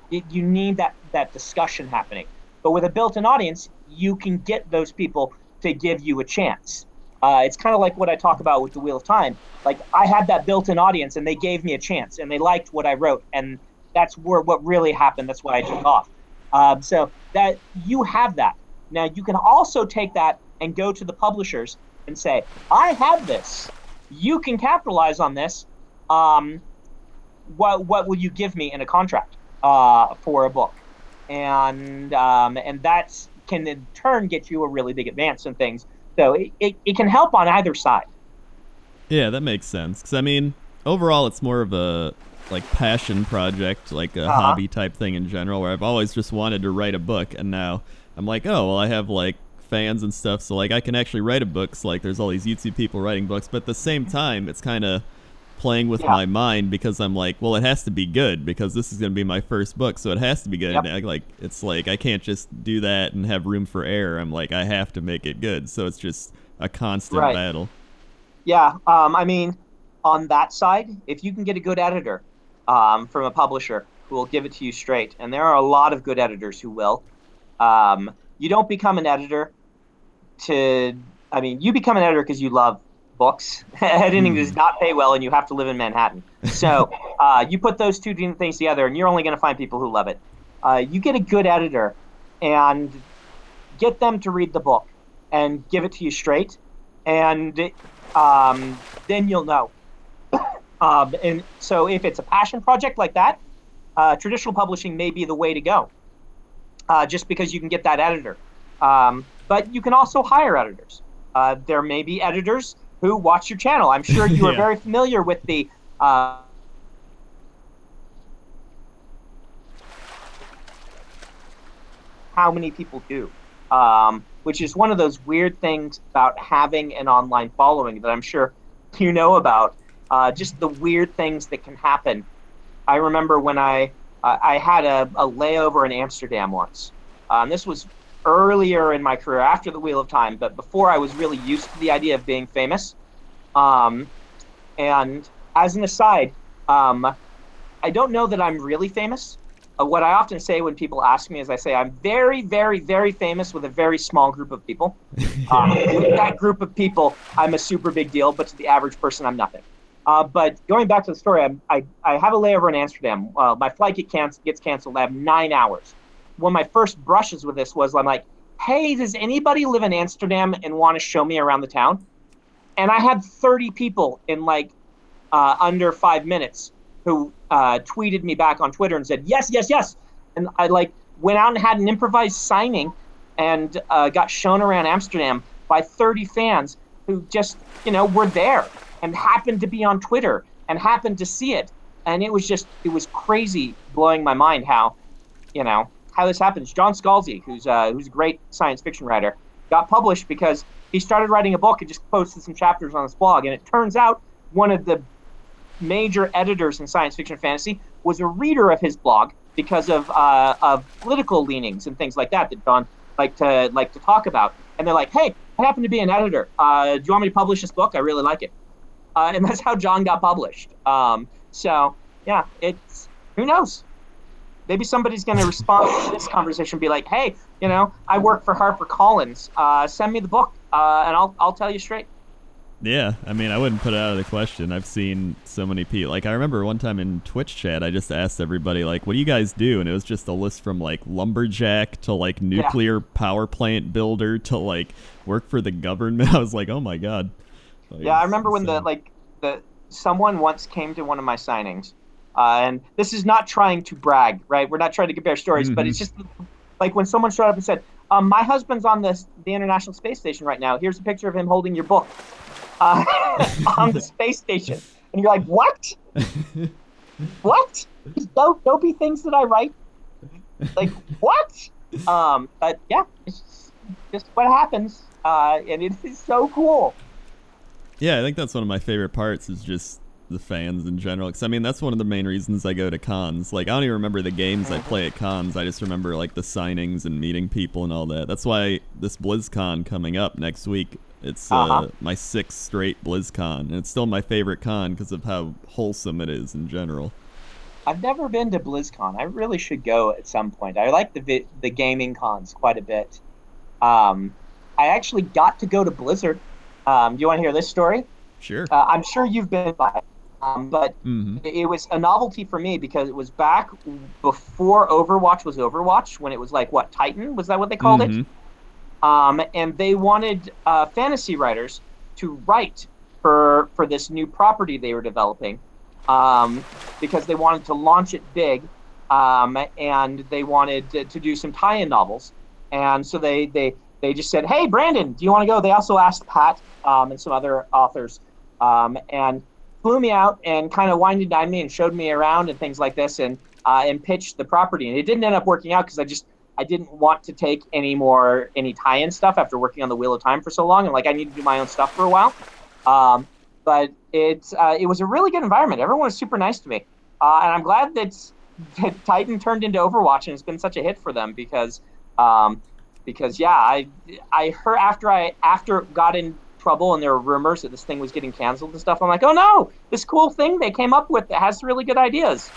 You need that discussion happening. But with a built-in audience, you can get those people to give you a chance. It's kind of like what I talk about with the Wheel of Time. Like, I had that built-in audience, and they gave me a chance, and they liked what I wrote, and that's what really happened. That's why I took off. So that you have that. Now, you can also take that and go to the publishers and say, I have this. You can capitalize on this. What will you give me in a contract for a book? And that can in turn get you a really big advance in things. So it can help on either side. Yeah, that makes sense. Because, I mean, overall, it's more of a passion project, like a hobby type thing in general, where I've always just wanted to write a book. And now I'm like, oh, well, I have fans and stuff. So I can actually write a book. So there's all these YouTube people writing books. But at the same time, it's kind of playing with my mind, because I'm like, well, it has to be good because this is going to be my first book, so it has to be good. And it's I can't just do that and have room for error. I'm like, I have to make it good. So it's just a constant battle. Yeah. I mean, on that side, if you can get a good editor from a publisher who will give it to you straight, and there are a lot of good editors who will, you don't become an editor you become an editor because you love books. Editing does not pay well, and you have to live in Manhattan. So you put those two things together, and you're only going to find people who love it. You get a good editor and get them to read the book and give it to you straight, and then you'll know. And so if it's a passion project like that, traditional publishing may be the way to go, just because you can get that editor. But you can also hire editors. There may be editors who watch your channel. I'm sure you are very familiar with the how many people do, which is one of those weird things about having an online following that I'm sure you know about, just the weird things that can happen. I remember when I had a layover in Amsterdam once. This was earlier in my career, after the Wheel of Time, but before I was really used to the idea of being famous. And as an aside, I don't know that I'm really famous. what I often say when people ask me is I say I'm very, very, very famous with a very small group of people. With that group of people, I'm a super big deal, but to the average person, I'm nothing. But going back to the story, I have a layover in Amsterdam. My flight gets canceled. I have 9 hours. One of my first brushes with this was I'm like, hey, does anybody live in Amsterdam and want to show me around the town? And I had 30 people in like under 5 minutes who tweeted me back on Twitter and said, yes, yes, yes. And I like went out and had an improvised signing and got shown around Amsterdam by 30 fans who just, were there and happened to be on Twitter and happened to see it. And it was crazy, blowing my mind how this happens. John Scalzi, who's a great science fiction writer, got published because he started writing a book and just posted some chapters on his blog. And it turns out one of the major editors in science fiction fantasy was a reader of his blog because of political leanings and things like that John liked to talk about. And they're like, hey, I happen to be an editor. Do you want me to publish this book? I really like it. And that's how John got published. So yeah, it's, who knows? Maybe somebody's going to respond to this conversation and be like, hey, I work for HarperCollins. Send me the book and I'll tell you straight. Yeah, I mean, I wouldn't put it out of the question. I've seen so many people. Like, I remember one time in Twitch chat, I just asked everybody, like, what do you guys do? And it was just a list from, like, lumberjack to, like, nuclear power plant builder to, like, work for the government. I was like, oh, my God. Like, yeah, I remember when someone once came to one of my signings. And this is not trying to brag, right? We're not trying to compare stories, but it's just, like, when someone showed up and said, my husband's on the International Space Station right now. Here's a picture of him holding your book. On the space station, and you're like, what? What? Don't be things that I write. Like, what? But yeah, it's just what happens, and it is so cool. Yeah, I think that's one of my favorite parts is just the fans in general. Because I mean, that's one of the main reasons I go to cons. Like, I don't even remember the games I play at cons. I just remember like the signings and meeting people and all that. That's why this BlizzCon coming up next week. It's my 6th straight BlizzCon, and it's still my favorite con because of how wholesome it is in general. I've never been to BlizzCon. I really should go at some point. I like the gaming cons quite a bit. I actually got to go to Blizzard. Do you want to hear this story? Sure. I'm sure you've been by, but it was a novelty for me because it was back before Overwatch was Overwatch, when it was like, what, Titan? Was that what they called it? And they wanted fantasy writers to write for this new property they were developing because they wanted to launch it big, and they wanted to do some tie-in novels. And so they just said, hey, Brandon, do you want to go? They also asked Pat and some other authors and flew me out and kind of wined and dined me and showed me around and things like this and pitched the property. And it didn't end up working out because I didn't want to take any tie-in stuff after working on the Wheel of Time for so long, and like I needed to do my own stuff for a while. But it was a really good environment. Everyone was super nice to me, and I'm glad that Titan turned into Overwatch and it's been such a hit for them because yeah, I heard after got in trouble and there were rumors that this thing was getting canceled and stuff. I'm like, oh no, this cool thing they came up with that has really good ideas.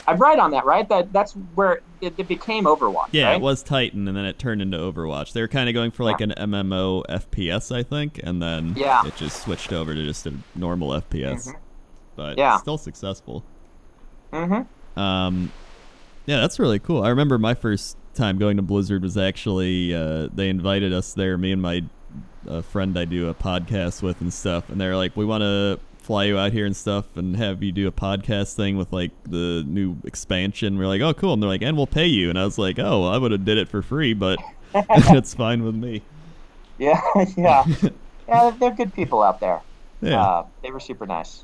I'm right on that, right? That's where it became Overwatch. Yeah, right? It was Titan, and then it turned into Overwatch. They were kind of going for like an MMO FPS, I think, and then it just switched over to just a normal FPS. But still successful. Yeah, that's really cool. I remember my first time going to Blizzard was actually they invited us there, me and my friend I do a podcast with and stuff, and they were like, we want to fly you out here and stuff and have you do a podcast thing with like the new expansion. We're like, oh cool, and they're like, and we'll pay you. And I was like, oh, I would have did it for free, but it's fine with me. Yeah, they're good people out there. They were super nice.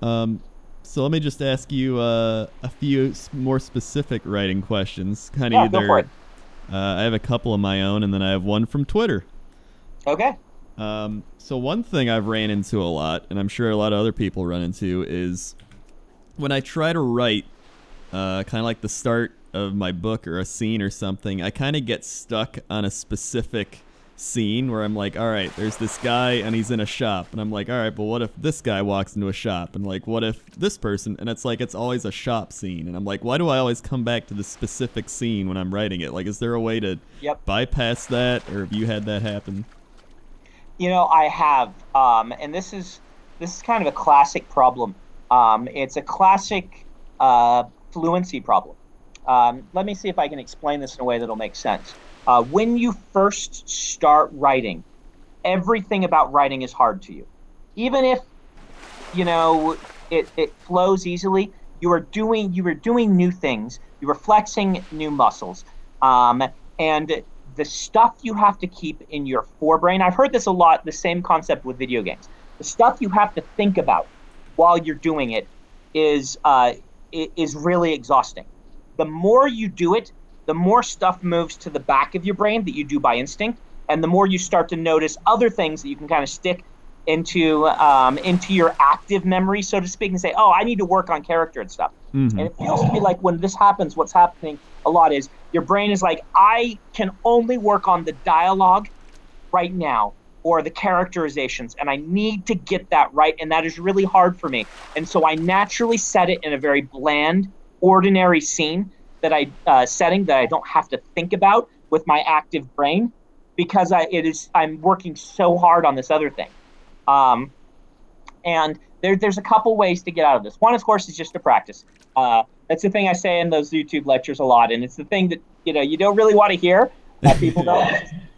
So let me just ask you a few more specific writing questions. Kind of go for it. I have a couple of my own, and then I have one from Twitter. Okay. So one thing I've ran into a lot, and I'm sure a lot of other people run into, is when I try to write kind of like the start of my book or a scene or something, I kind of get stuck on a specific scene where I'm like, all right, there's this guy and he's in a shop, and I'm like, all right, but what if this guy walks into a shop, and like, what if this person? And it's like, it's always a shop scene, and I'm like, why do I always come back to the specific scene when I'm writing it? Like, is there a way to bypass that, or have you had that happen? I have, and this is kind of a classic problem. It's a classic fluency problem. Let me see if I can explain this in a way that'll make sense. When you first start writing, everything about writing is hard to you. Even if, it flows easily, you are doing new things, you are flexing new muscles. And the stuff you have to keep in your forebrain, I've heard this a lot, the same concept with video games. The stuff you have to think about while you're doing it is really exhausting. The more you do it, the more stuff moves to the back of your brain that you do by instinct, and the more you start to notice other things that you can kind of stick into your active memory, so to speak, and say, oh, I need to work on character and stuff. Mm-hmm. And it feels to me like when this happens, what's happening a lot is your brain is like, I can only work on the dialogue right now or the characterizations, and I need to get that right, and that is really hard for me. And so I naturally set it in a very bland, ordinary scene setting that I don't have to think about with my active brain, because I'm working so hard on this other thing. And there's a couple ways to get out of this. One, of course, is just to practice. That's the thing I say in those YouTube lectures a lot, and it's the thing that you don't really want to hear. People don't.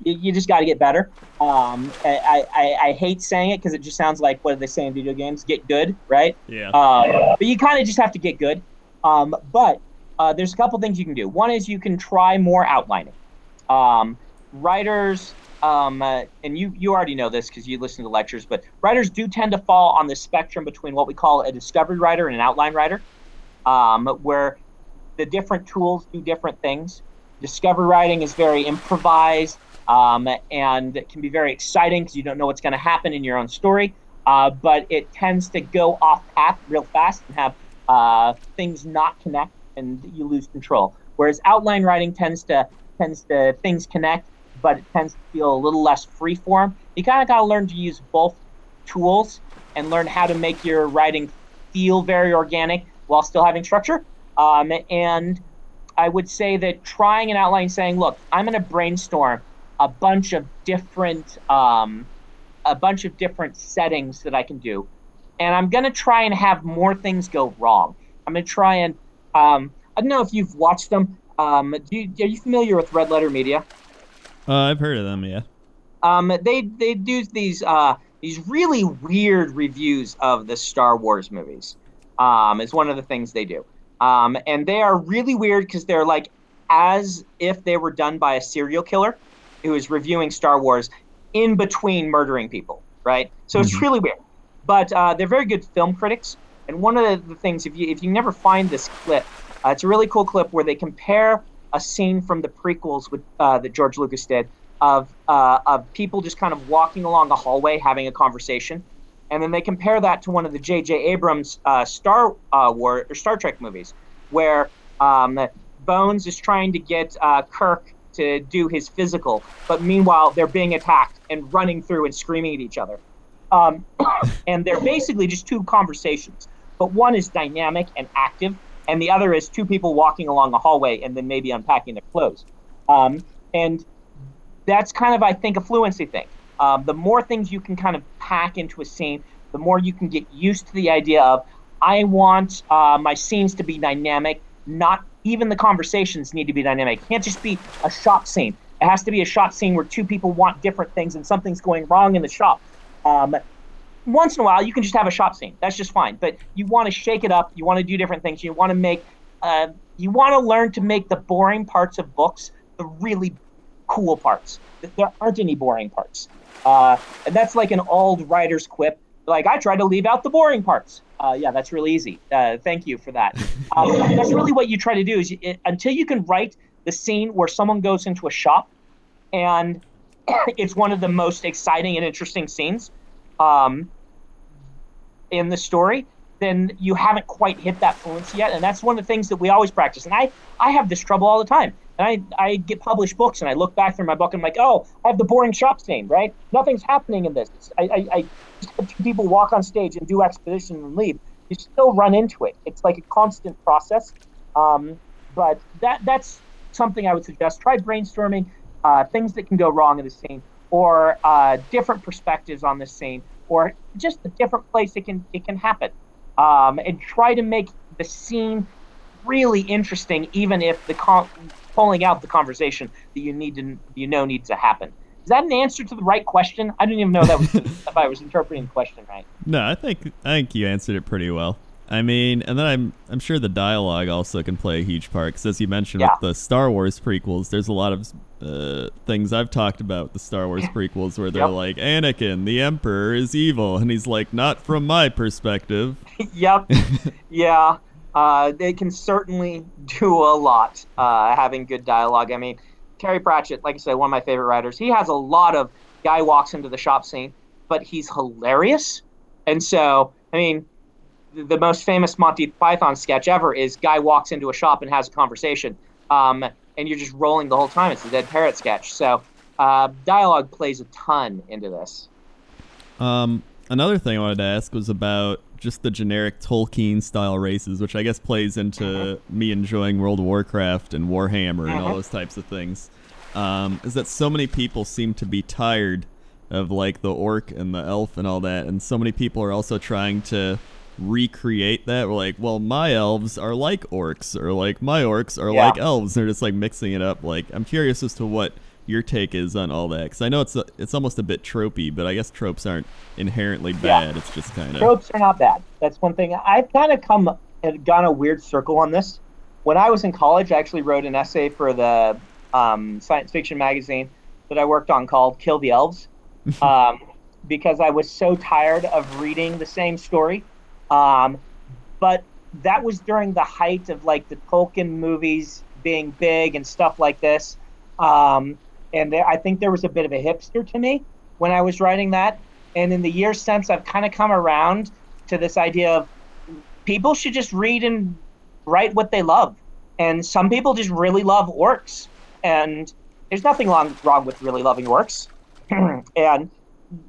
You just got to get better. I hate saying it because it just sounds like, what do they say in video games? Get good, right? Yeah. But you kind of just have to get good. But there's a couple things you can do. One is you can try more outlining. Writers, and you already know this because you listen to lectures, but writers do tend to fall on the spectrum between what we call a discovery writer and an outline writer, where the different tools do different things. Discovery writing is very improvised, and it can be very exciting because you don't know what's going to happen in your own story, but it tends to go off path real fast and have things not connect, and you lose control. Whereas outline writing tends to things connect, but it tends to feel a little less free form. You kind of got to learn to use both tools and learn how to make your writing feel very organic while still having structure. And I would say that trying an outline, saying, look, I'm going to brainstorm a bunch of different settings that I can do, and I'm going to try and have more things go wrong. I'm going to try and I don't know if you've watched them. Are you familiar with Red Letter Media? I've heard of them, yeah. They do these really weird reviews of the Star Wars movies. Is one of the things they do. And they are really weird because they're like as if they were done by a serial killer who is reviewing Star Wars in between murdering people, right? So it's really weird. But they're very good film critics. And one of the things, if you never find this clip, it's a really cool clip where they compare a scene from the prequels with that George Lucas did of people just kind of walking along a hallway having a conversation, and then they compare that to one of the J.J. Abrams Star Trek movies, where Bones is trying to get Kirk to do his physical, but meanwhile they're being attacked and running through and screaming at each other. And they're basically just two conversations, but one is dynamic and active, and the other is two people walking along a hallway and then maybe unpacking their clothes. And that's kind of, I think, a fluency thing. The more things you can kind of pack into a scene, the more you can get used to the idea of, I want my scenes to be dynamic, not even the conversations need to be dynamic. It can't just be a shop scene. It has to be a shop scene where two people want different things and something's going wrong in the shop. Once in a while, you can just have a shop scene. That's just fine. But you want to shake it up. You want to do different things. You want to learn to make the boring parts of books the really cool parts. There aren't any boring parts. And that's like an old writer's quip. Like, I try to leave out the boring parts. Yeah, that's really easy. Thank you for that. That's really what you try to do is until you can write the scene where someone goes into a shop and it's one of the most exciting and interesting scenes in the story, then you haven't quite hit that fluency yet. And that's one of the things that we always practice. And I have this trouble all the time. And I get published books, and I look back through my book, and I'm like, oh, I have the boring shop scene, right? Nothing's happening in this. I just have two people walk on stage and do exposition and leave. You still run into it. It's like a constant process. But that's something I would suggest. Try brainstorming things that can go wrong in the scene, or different perspectives on the scene, or just a different place it can happen. And try to make the scene really interesting, even if pulling out the conversation that needs to happen. Is that an answer to the right question? I didn't even know that was if I was interpreting the question right. No, I think you answered it pretty well. I mean, and then I'm sure the dialogue also can play a huge part, because as you mentioned with the Star Wars prequels, there's a lot of things I've talked about the Star Wars prequels where they're like, Anakin, the Emperor is evil, and he's like, not from my perspective. Yep. Yeah. They can certainly do a lot having good dialogue. I mean, Terry Pratchett, like I said, one of my favorite writers, he has a lot of guy walks into the shop scene, but he's hilarious. And so, I mean, the most famous Monty Python sketch ever is guy walks into a shop and has a conversation, and you're just rolling the whole time. It's a dead parrot sketch. So dialogue plays a ton into this. Another thing I wanted to ask was about just the generic Tolkien-style races, which I guess plays into me enjoying World of Warcraft and Warhammer and all those types of things, is that so many people seem to be tired of like the orc and the elf and all that, and so many people are also trying to recreate that. We're like, well, my elves are like orcs, or like my orcs are like elves. They're just like mixing it up. Like, I'm curious as to what your take is on all that, because I know it's almost a bit tropey, but I guess tropes aren't inherently bad. Yeah. It's just kind of tropes are not bad. That's one thing. I've kind of gone a weird circle on this. When I was in college, I actually wrote an essay for the science fiction magazine that I worked on called "Kill the Elves," because I was so tired of reading the same story. But that was during the height of like the Tolkien movies being big and stuff like this. And I think there was a bit of a hipster to me when I was writing that. And in the years since, I've kind of come around to this idea of people should just read and write what they love. And some people just really love orcs. And there's nothing wrong with really loving orcs. And,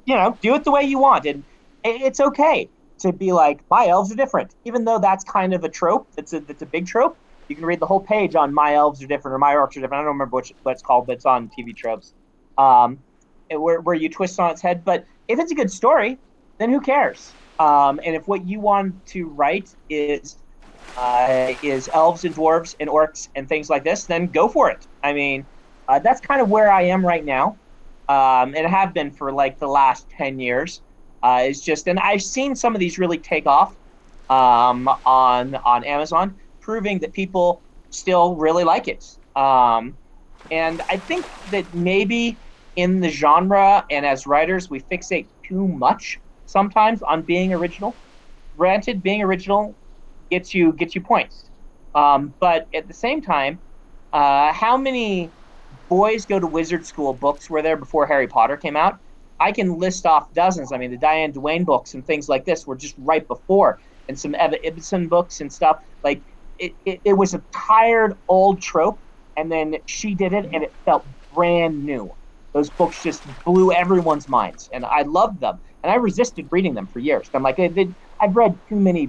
do it the way you want. And it's okay to be like, my elves are different. Even though that's kind of a trope, that's a big trope. You can read the whole page on my elves are different or my orcs are different. I don't remember what it's called, but it's on TV tropes, where you twist on its head. But if it's a good story, then who cares? And if what you want to write is elves and dwarves and orcs and things like this, then go for it. I mean, that's kind of where I am right now, and I have been for like the last 10 years. And I've seen some of these really take off on Amazon, proving that people still really like it. And I think that maybe in the genre and as writers, we fixate too much sometimes on being original. Granted, being original gets you points. But at the same time, how many boys go to wizard school books were there before Harry Potter came out? I can list off dozens. I mean, the Diane Duane books and things like this were just right before, and some Eva Ibsen books and stuff. Like, it was a tired old trope, and then she did it, and it felt brand new. Those books just blew everyone's minds, and I loved them. And I resisted reading them for years. I'm like, I've read too many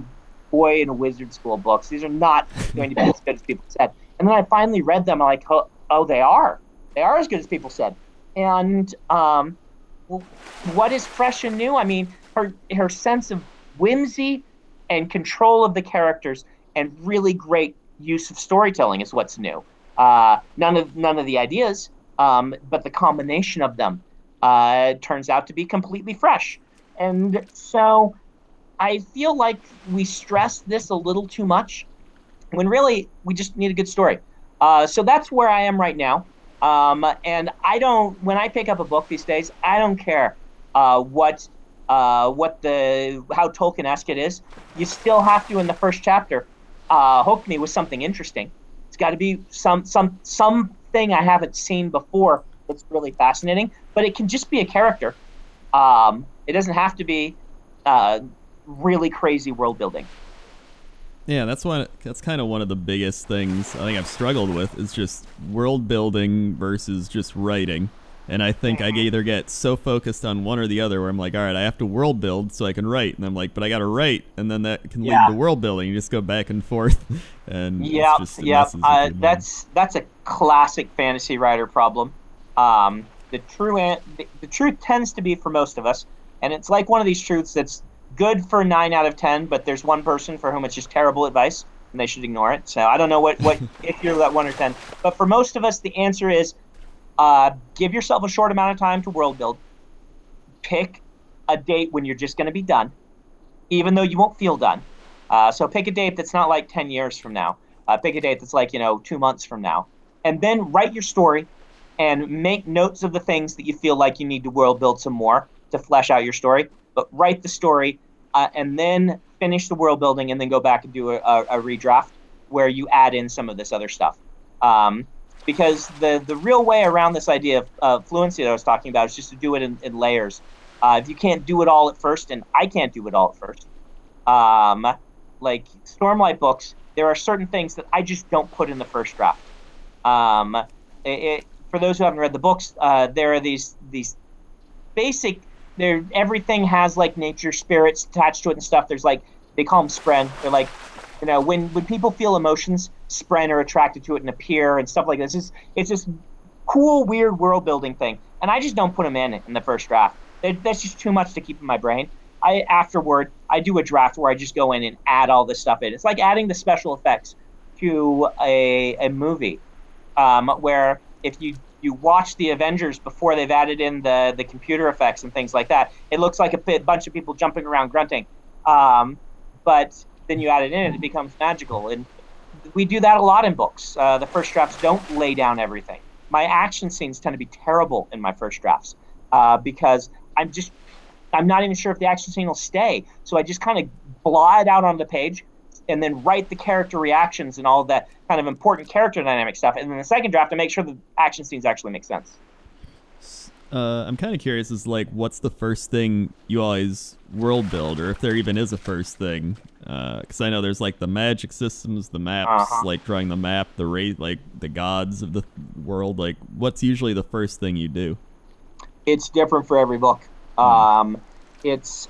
boy and wizard school books. These are not going to be as good as people said. And then I finally read them. I'm like, oh, they are. They are as good as people said. And what is fresh and new? I mean, her sense of whimsy and control of the characters and really great use of storytelling is what's new. None of the ideas, but the combination of them turns out to be completely fresh. And so I feel like we stress this a little too much when really we just need a good story. So that's where I am right now. And when I pick up a book these days, I don't care how Tolkien-esque it is. You still have to, in the first chapter, hook me with something interesting. It's got to be something I haven't seen before that's really fascinating, but it can just be a character. It doesn't have to be really crazy world building. Yeah, that's kind of one of the biggest things I think I've struggled with is just world building versus just writing. And I think I either get so focused on one or the other where I'm like, all right, I have to world build so I can write. And I'm like, but I got to write. And then that can lead to world building. You just go back and forth. And Yep, it's just it yep. messes with your mind. That's a classic fantasy writer problem. The truth tends to be for most of us, and it's like one of these truths that's good for 9 out of 10, but there's one person for whom it's just terrible advice, and they should ignore it. So I don't know what if you're that 1 or 10, but for most of us, the answer is give yourself a short amount of time to world build. Pick a date when you're just going to be done, even though you won't feel done. So pick a date that's not like 10 years from now. Pick a date that's like 2 months from now, and then write your story and make notes of the things that you feel like you need to world build some more to flesh out your story. But write the story and then finish the world building and then go back and do a redraft where you add in some of this other stuff. Because the real way around this idea of fluency that I was talking about is just to do it in layers. If you can't do it all at first, and I can't do it all at first, like Stormlight books, there are certain things that I just don't put in the first draft. For those who haven't read the books, there are these basic. Everything has like nature spirits attached to it and stuff. There's like they call them spren. They're like, when people feel emotions, spren are attracted to it and appear and stuff like this. It's this cool, weird world building thing, and I just don't put them in the first draft. That's just too much to keep in my brain. Afterward, I do a draft where I just go in and add all this stuff in. It's like adding the special effects to a movie, where if you watch the Avengers before they've added in the computer effects and things like that, it looks like a bunch of people jumping around grunting. But then you add it in and it becomes magical. And we do that a lot in books. The first drafts don't lay down everything. My action scenes tend to be terrible in my first drafts because I'm not even sure if the action scene will stay. So I just kind of blah it out on the page and then write the character reactions and all of that kind of important character dynamic stuff. And then the second draft, I make sure the action scenes actually make sense. I'm kind of curious, is like, what's the first thing you always world build, or if there even is a first thing? Because I know there's like the magic systems, the maps, like drawing the map, like the gods of the world. Like, what's usually the first thing you do? It's different for every book. I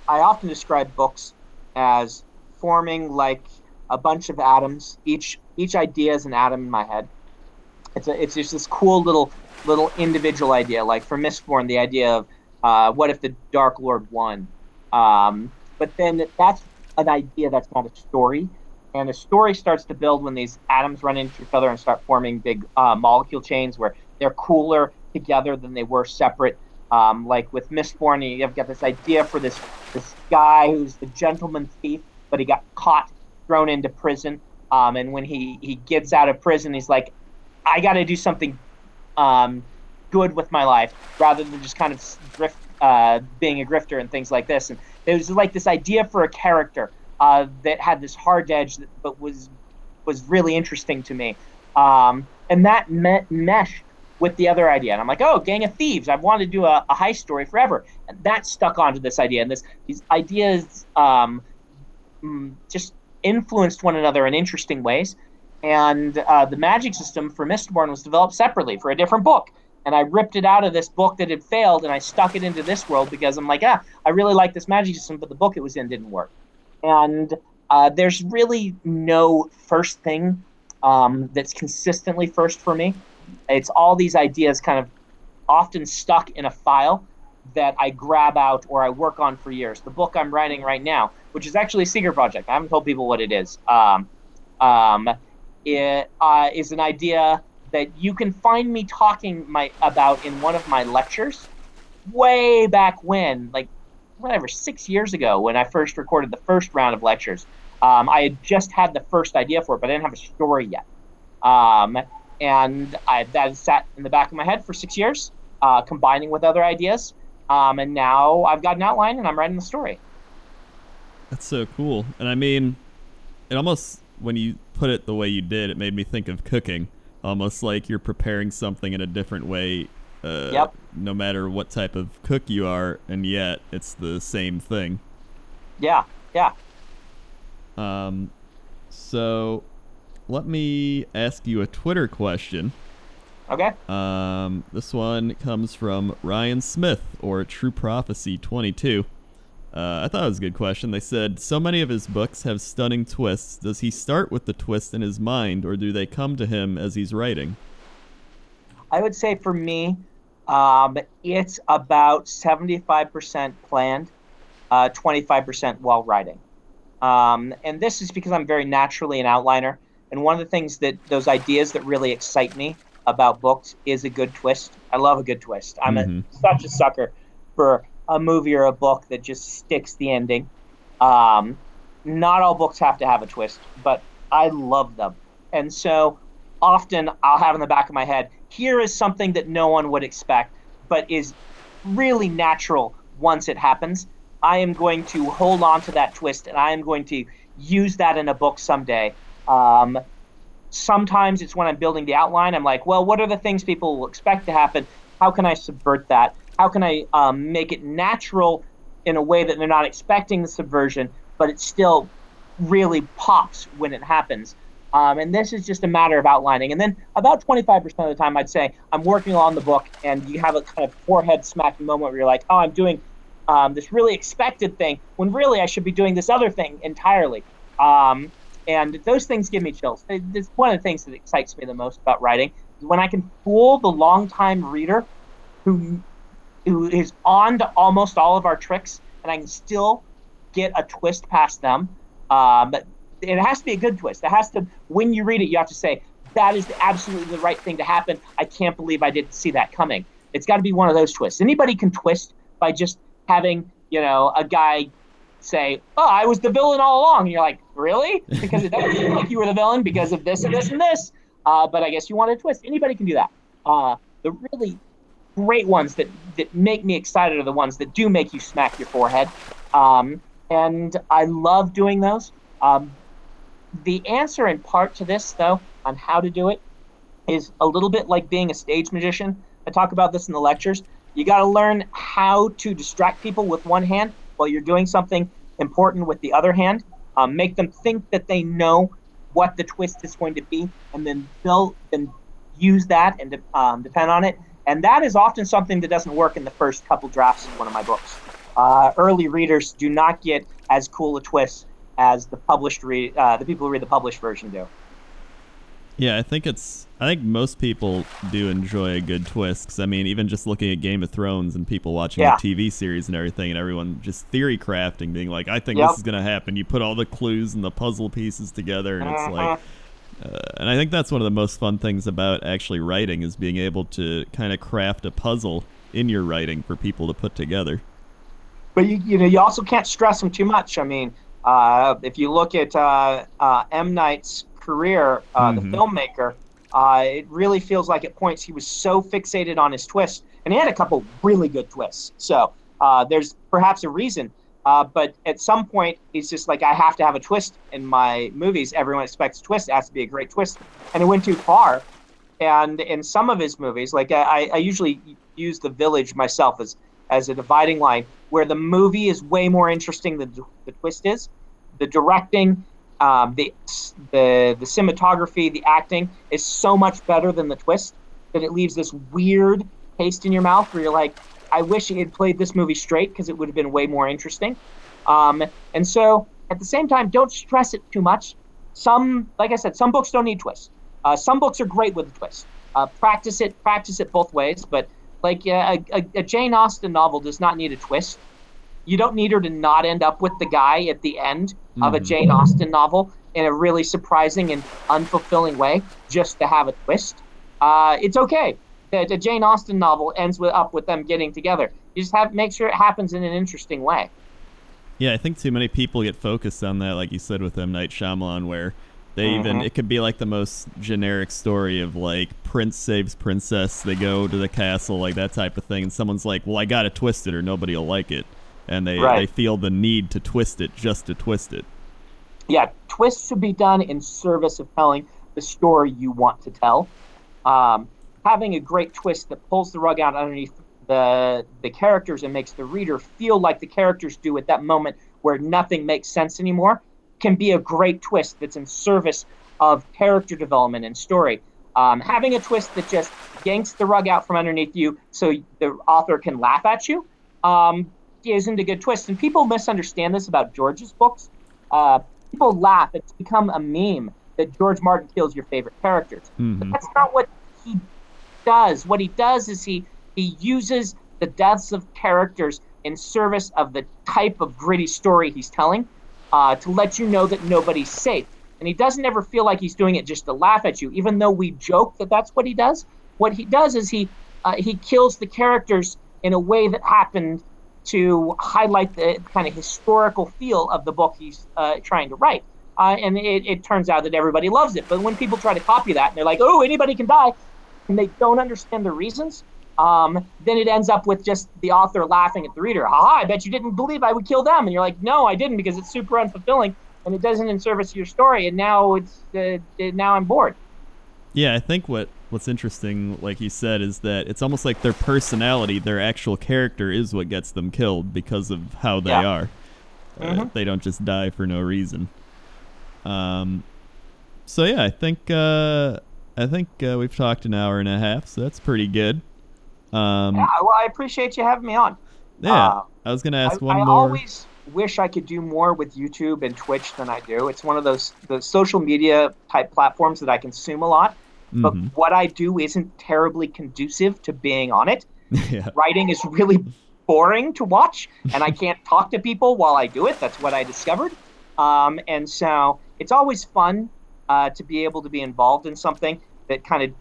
often describe books as forming like a bunch of atoms. Each idea is an atom in my head. It's just this cool little individual idea. Like for Mistborn, the idea of what if the Dark Lord won? But then that's an idea that's not a story, and a story starts to build when these atoms run into each other and start forming big molecule chains where they're cooler together than they were separate. Like with Mistborn, you've got this idea for this guy who's the gentleman thief, but he got caught, thrown into prison. And when he gets out of prison, he's like, I got to do something good with my life rather than just kind of being a grifter and things like this. And there was like this idea for a character that had this hard edge, but was really interesting to me. And that meshed with the other idea. And I'm like, oh, gang of thieves. I've wanted to do a heist story forever. And that stuck onto this idea. And these ideas just influenced one another in interesting ways. And the magic system for Mistborn was developed separately for a different book. And I ripped it out of this book that had failed, and I stuck it into this world because I'm like, I really like this magic system, but the book it was in didn't work. And there's really no first thing that's consistently first for me. It's all these ideas kind of often stuck in a file that I grab out or I work on for years. The book I'm writing right now, which is actually a secret project, I haven't told people what it is. It is an idea that you can find me talking about in one of my lectures way back when, like 6 years ago when I first recorded the first round of lectures. I had just had the first idea for it, but I didn't have a story yet. And that sat in the back of my head for 6 years, combining with other ideas. And now I've got an outline and I'm writing the story. That's so cool. And I mean, it almost, when you put it the way you did, it made me think of cooking. Almost like you're preparing something in a different way, Yep. no matter what type of cook you are, and yet it's the same thing. Yeah. So, let me ask you a Twitter question. Okay. This one comes from Ryan Smith, or True Prophecy 22. I thought it was a good question. They said, so many of his books have stunning twists. Does he start with the twist in his mind, or do they come to him as he's writing? I would say for me, it's about 75% planned, 25% while writing. And this is because I'm very naturally an outliner. And one of the things those ideas that really excite me about books is a good twist. I love a good twist. I'm such a sucker for a movie or a book that just sticks the ending. Not all books have to have a twist, but I love them. And so often I'll have in the back of my head, here is something that no one would expect, but is really natural once it happens. I am going to hold on to that twist, and I am going to use that in a book someday. Sometimes it's when I'm building the outline. I'm like, well, what are the things people will expect to happen? How can I subvert that? How can I make it natural in a way that they're not expecting the subversion, but it still really pops when it happens? And this is just a matter of outlining. And then about 25% of the time, I'd say I'm working on the book, and you have a kind of forehead smacking moment where you're like, oh, I'm doing this really expected thing, when really I should be doing this other thing entirely. And those things give me chills. It's one of the things that excites me the most about writing, is when I can fool the longtime reader who is on to almost all of our tricks, and I can still get a twist past them. But it has to be a good twist. It has to, when you read it, you have to say, that is absolutely the right thing to happen. I can't believe I didn't see that coming. It's got to be one of those twists. Anybody can twist by just having, a guy say, oh, I was the villain all along. And you're like, really? Because it doesn't seem like you were the villain because of this and this and this. But I guess you want a twist. Anybody can do that. The really great ones that make me excited are the ones that do make you smack your forehead. And I love doing those. The answer in part to this, though, on how to do it is a little bit like being a stage magician. I talk about this in the lectures. You got to learn how to distract people with one hand while you're doing something important with the other hand. Make them think that they know what the twist is going to be, and then they'll use that and depend on it. And that is often something that doesn't work in the first couple drafts of one of my books. Early readers do not get as cool a twist as the people who read the published version do. Yeah, I think most people do enjoy a good twist. 'Cause, I mean, even just looking at Game of Thrones and people watching the TV series and everything, and everyone just theory crafting, being like, I think this is going to happen. You put all the clues and the puzzle pieces together, and it's like... and I think that's one of the most fun things about actually writing, is being able to kind of craft a puzzle in your writing for people to put together. But you also can't stress them too much. I mean, if you look at M. Night's career, the filmmaker, it really feels like at points he was so fixated on his twist, and he had a couple really good twists. So there's perhaps a reason. But at some point, he's just like, I have to have a twist in my movies. Everyone expects a twist. It has to be a great twist. And it went too far. And in some of his movies, like I usually use The Village myself as a dividing line, where the movie is way more interesting than the twist is. The directing, the cinematography, the acting is so much better than the twist that it leaves this weird taste in your mouth where you're like, I wish he had played this movie straight, because it would have been way more interesting. And so at the same time, don't stress it too much. Like I said, some books don't need twists. Some books are great with a twist. Practice it both ways. But like a Jane Austen novel does not need a twist. You don't need her to not end up with the guy at the end of a Jane Austen novel in a really surprising and unfulfilling way just to have a twist. It's okay that a Jane Austen novel ends up with them getting together. You just make sure it happens in an interesting way. Yeah, I think too many people get focused on that, like you said with M. Night Shyamalan, where they it could be like the most generic story of like prince saves princess, they go to the castle, like that type of thing, and someone's like, well, I gotta twist it or nobody will like it. And they feel the need to twist it just to twist it. Yeah, twists should be done in service of telling the story you want to tell. Having a great twist that pulls the rug out underneath the characters and makes the reader feel like the characters do at that moment where nothing makes sense anymore can be a great twist that's in service of character development and story. Having a twist that just yanks the rug out from underneath you so the author can laugh at you isn't a good twist. And people misunderstand this about George's books. People laugh. It's become a meme that George Martin kills your favorite characters. But that's not what he does. What he does is he uses the deaths of characters in service of the type of gritty story he's telling to let you know that nobody's safe. And he doesn't ever feel like he's doing it just to laugh at you, even though we joke that that's what he does. What he does is he kills the characters in a way that happened to highlight the kind of historical feel of the book he's trying to write. And it turns out that everybody loves it. But when people try to copy that, and they're like, oh, anybody can die, and they don't understand the reasons, then it ends up with just the author laughing at the reader. Ha, I bet you didn't believe I would kill them. And you're like, no, I didn't, because it's super unfulfilling. And it doesn't in service your story, and now now I'm bored. Yeah, I think what's interesting, like you said, is that it's almost like their personality, their actual character, is what gets them killed because of how they are. They don't just die for no reason. So yeah, I think we've talked an hour and a half, so that's pretty good. Yeah, well, I appreciate you having me on. Yeah, I was gonna ask one more. I always wish I could do more with YouTube and Twitch than I do. It's one of the social media type platforms that I consume a lot, but what I do isn't terribly conducive to being on it. Yeah. Writing is really boring to watch, and I can't talk to people while I do it. That's what I discovered. And so it's always fun to be able to be involved in something that kind of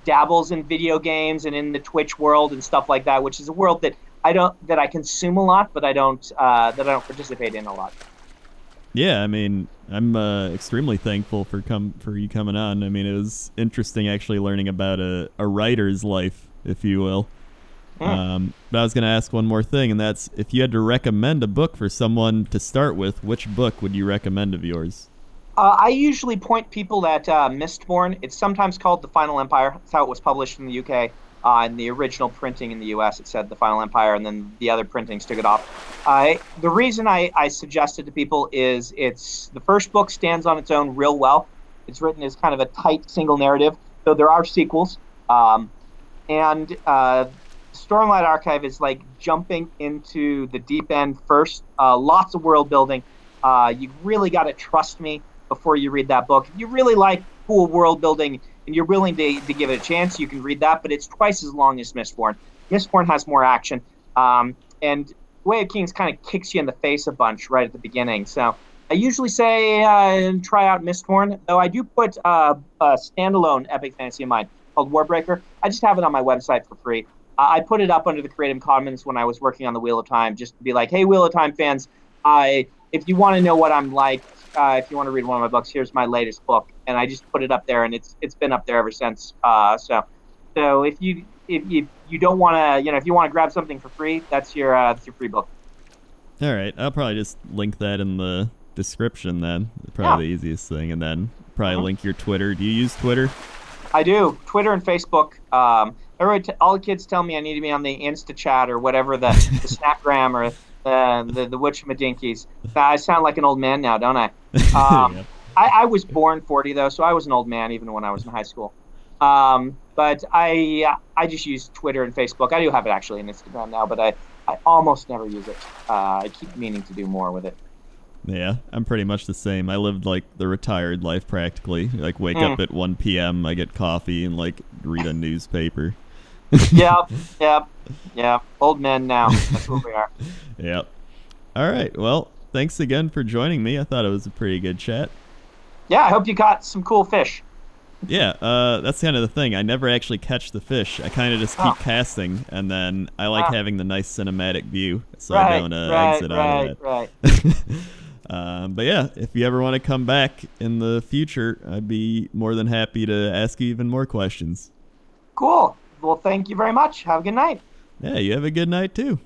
dabbles in video games and in the Twitch world and stuff like that, which is a world that I consume a lot, but I don't participate in a lot. Yeah, I mean, I'm extremely thankful for you coming on. I mean, it was interesting actually learning about a writer's life, if you will. But I was going to ask one more thing, and that's if you had to recommend a book for someone to start with, which book would you recommend of yours? I usually point people at Mistborn. It's sometimes called The Final Empire. That's how it was published in the UK. In the original printing in the US, it said The Final Empire, and then the other printings took it off. The reason I suggest it to people is the first book stands on its own real well. It's written as kind of a tight single narrative, though there are sequels. And Stormlight Archive is like jumping into the deep end first. Lots of world building. You really got to trust me before you read that book. If you really like cool world building and you're willing to give it a chance, you can read that, but it's twice as long as Mistborn. Mistborn has more action, and Way of Kings kind of kicks you in the face a bunch right at the beginning. So I usually say try out Mistborn, though I do put a standalone epic fantasy of mine called Warbreaker. I just have it on my website for free. I put it up under the Creative Commons when I was working on the Wheel of Time, just to be like, hey, Wheel of Time fans, if you want to know what I'm like, if you want to read one of my books, here's my latest book. And I just put it up there, and it's been up there ever since. So if you don't want to, if you want to grab something for free, that's your free book. All right, I'll probably just link that in the description then. Probably the easiest thing, and then probably link your Twitter. Do you use Twitter? I do. Twitter and Facebook. All the kids tell me I need to be on the InstaChat or whatever the Snapgram or the whatchamadinkies. I sound like an old man now, don't I? Yeah. I was born 40 though, so I was an old man even when I was in high school. But I just use Twitter and Facebook. I do have it actually in Instagram now, but I almost never use it. I keep meaning to do more with it. Yeah, I'm pretty much the same. I lived like the retired life practically. Like wake up at 1 p.m., I get coffee and like read a newspaper. Yep. Old men now. That's what we are. Yep. All right. Well, thanks again for joining me. I thought it was a pretty good chat. Yeah, I hope you caught some cool fish. Yeah, that's kind of the thing. I never actually catch the fish. I kind of just keep casting, and then I like having the nice cinematic view, so I don't exit out of it. Right. But yeah, if you ever want to come back in the future, I'd be more than happy to ask you even more questions. Cool. Well, thank you very much. Have a good night. Yeah, you have a good night too.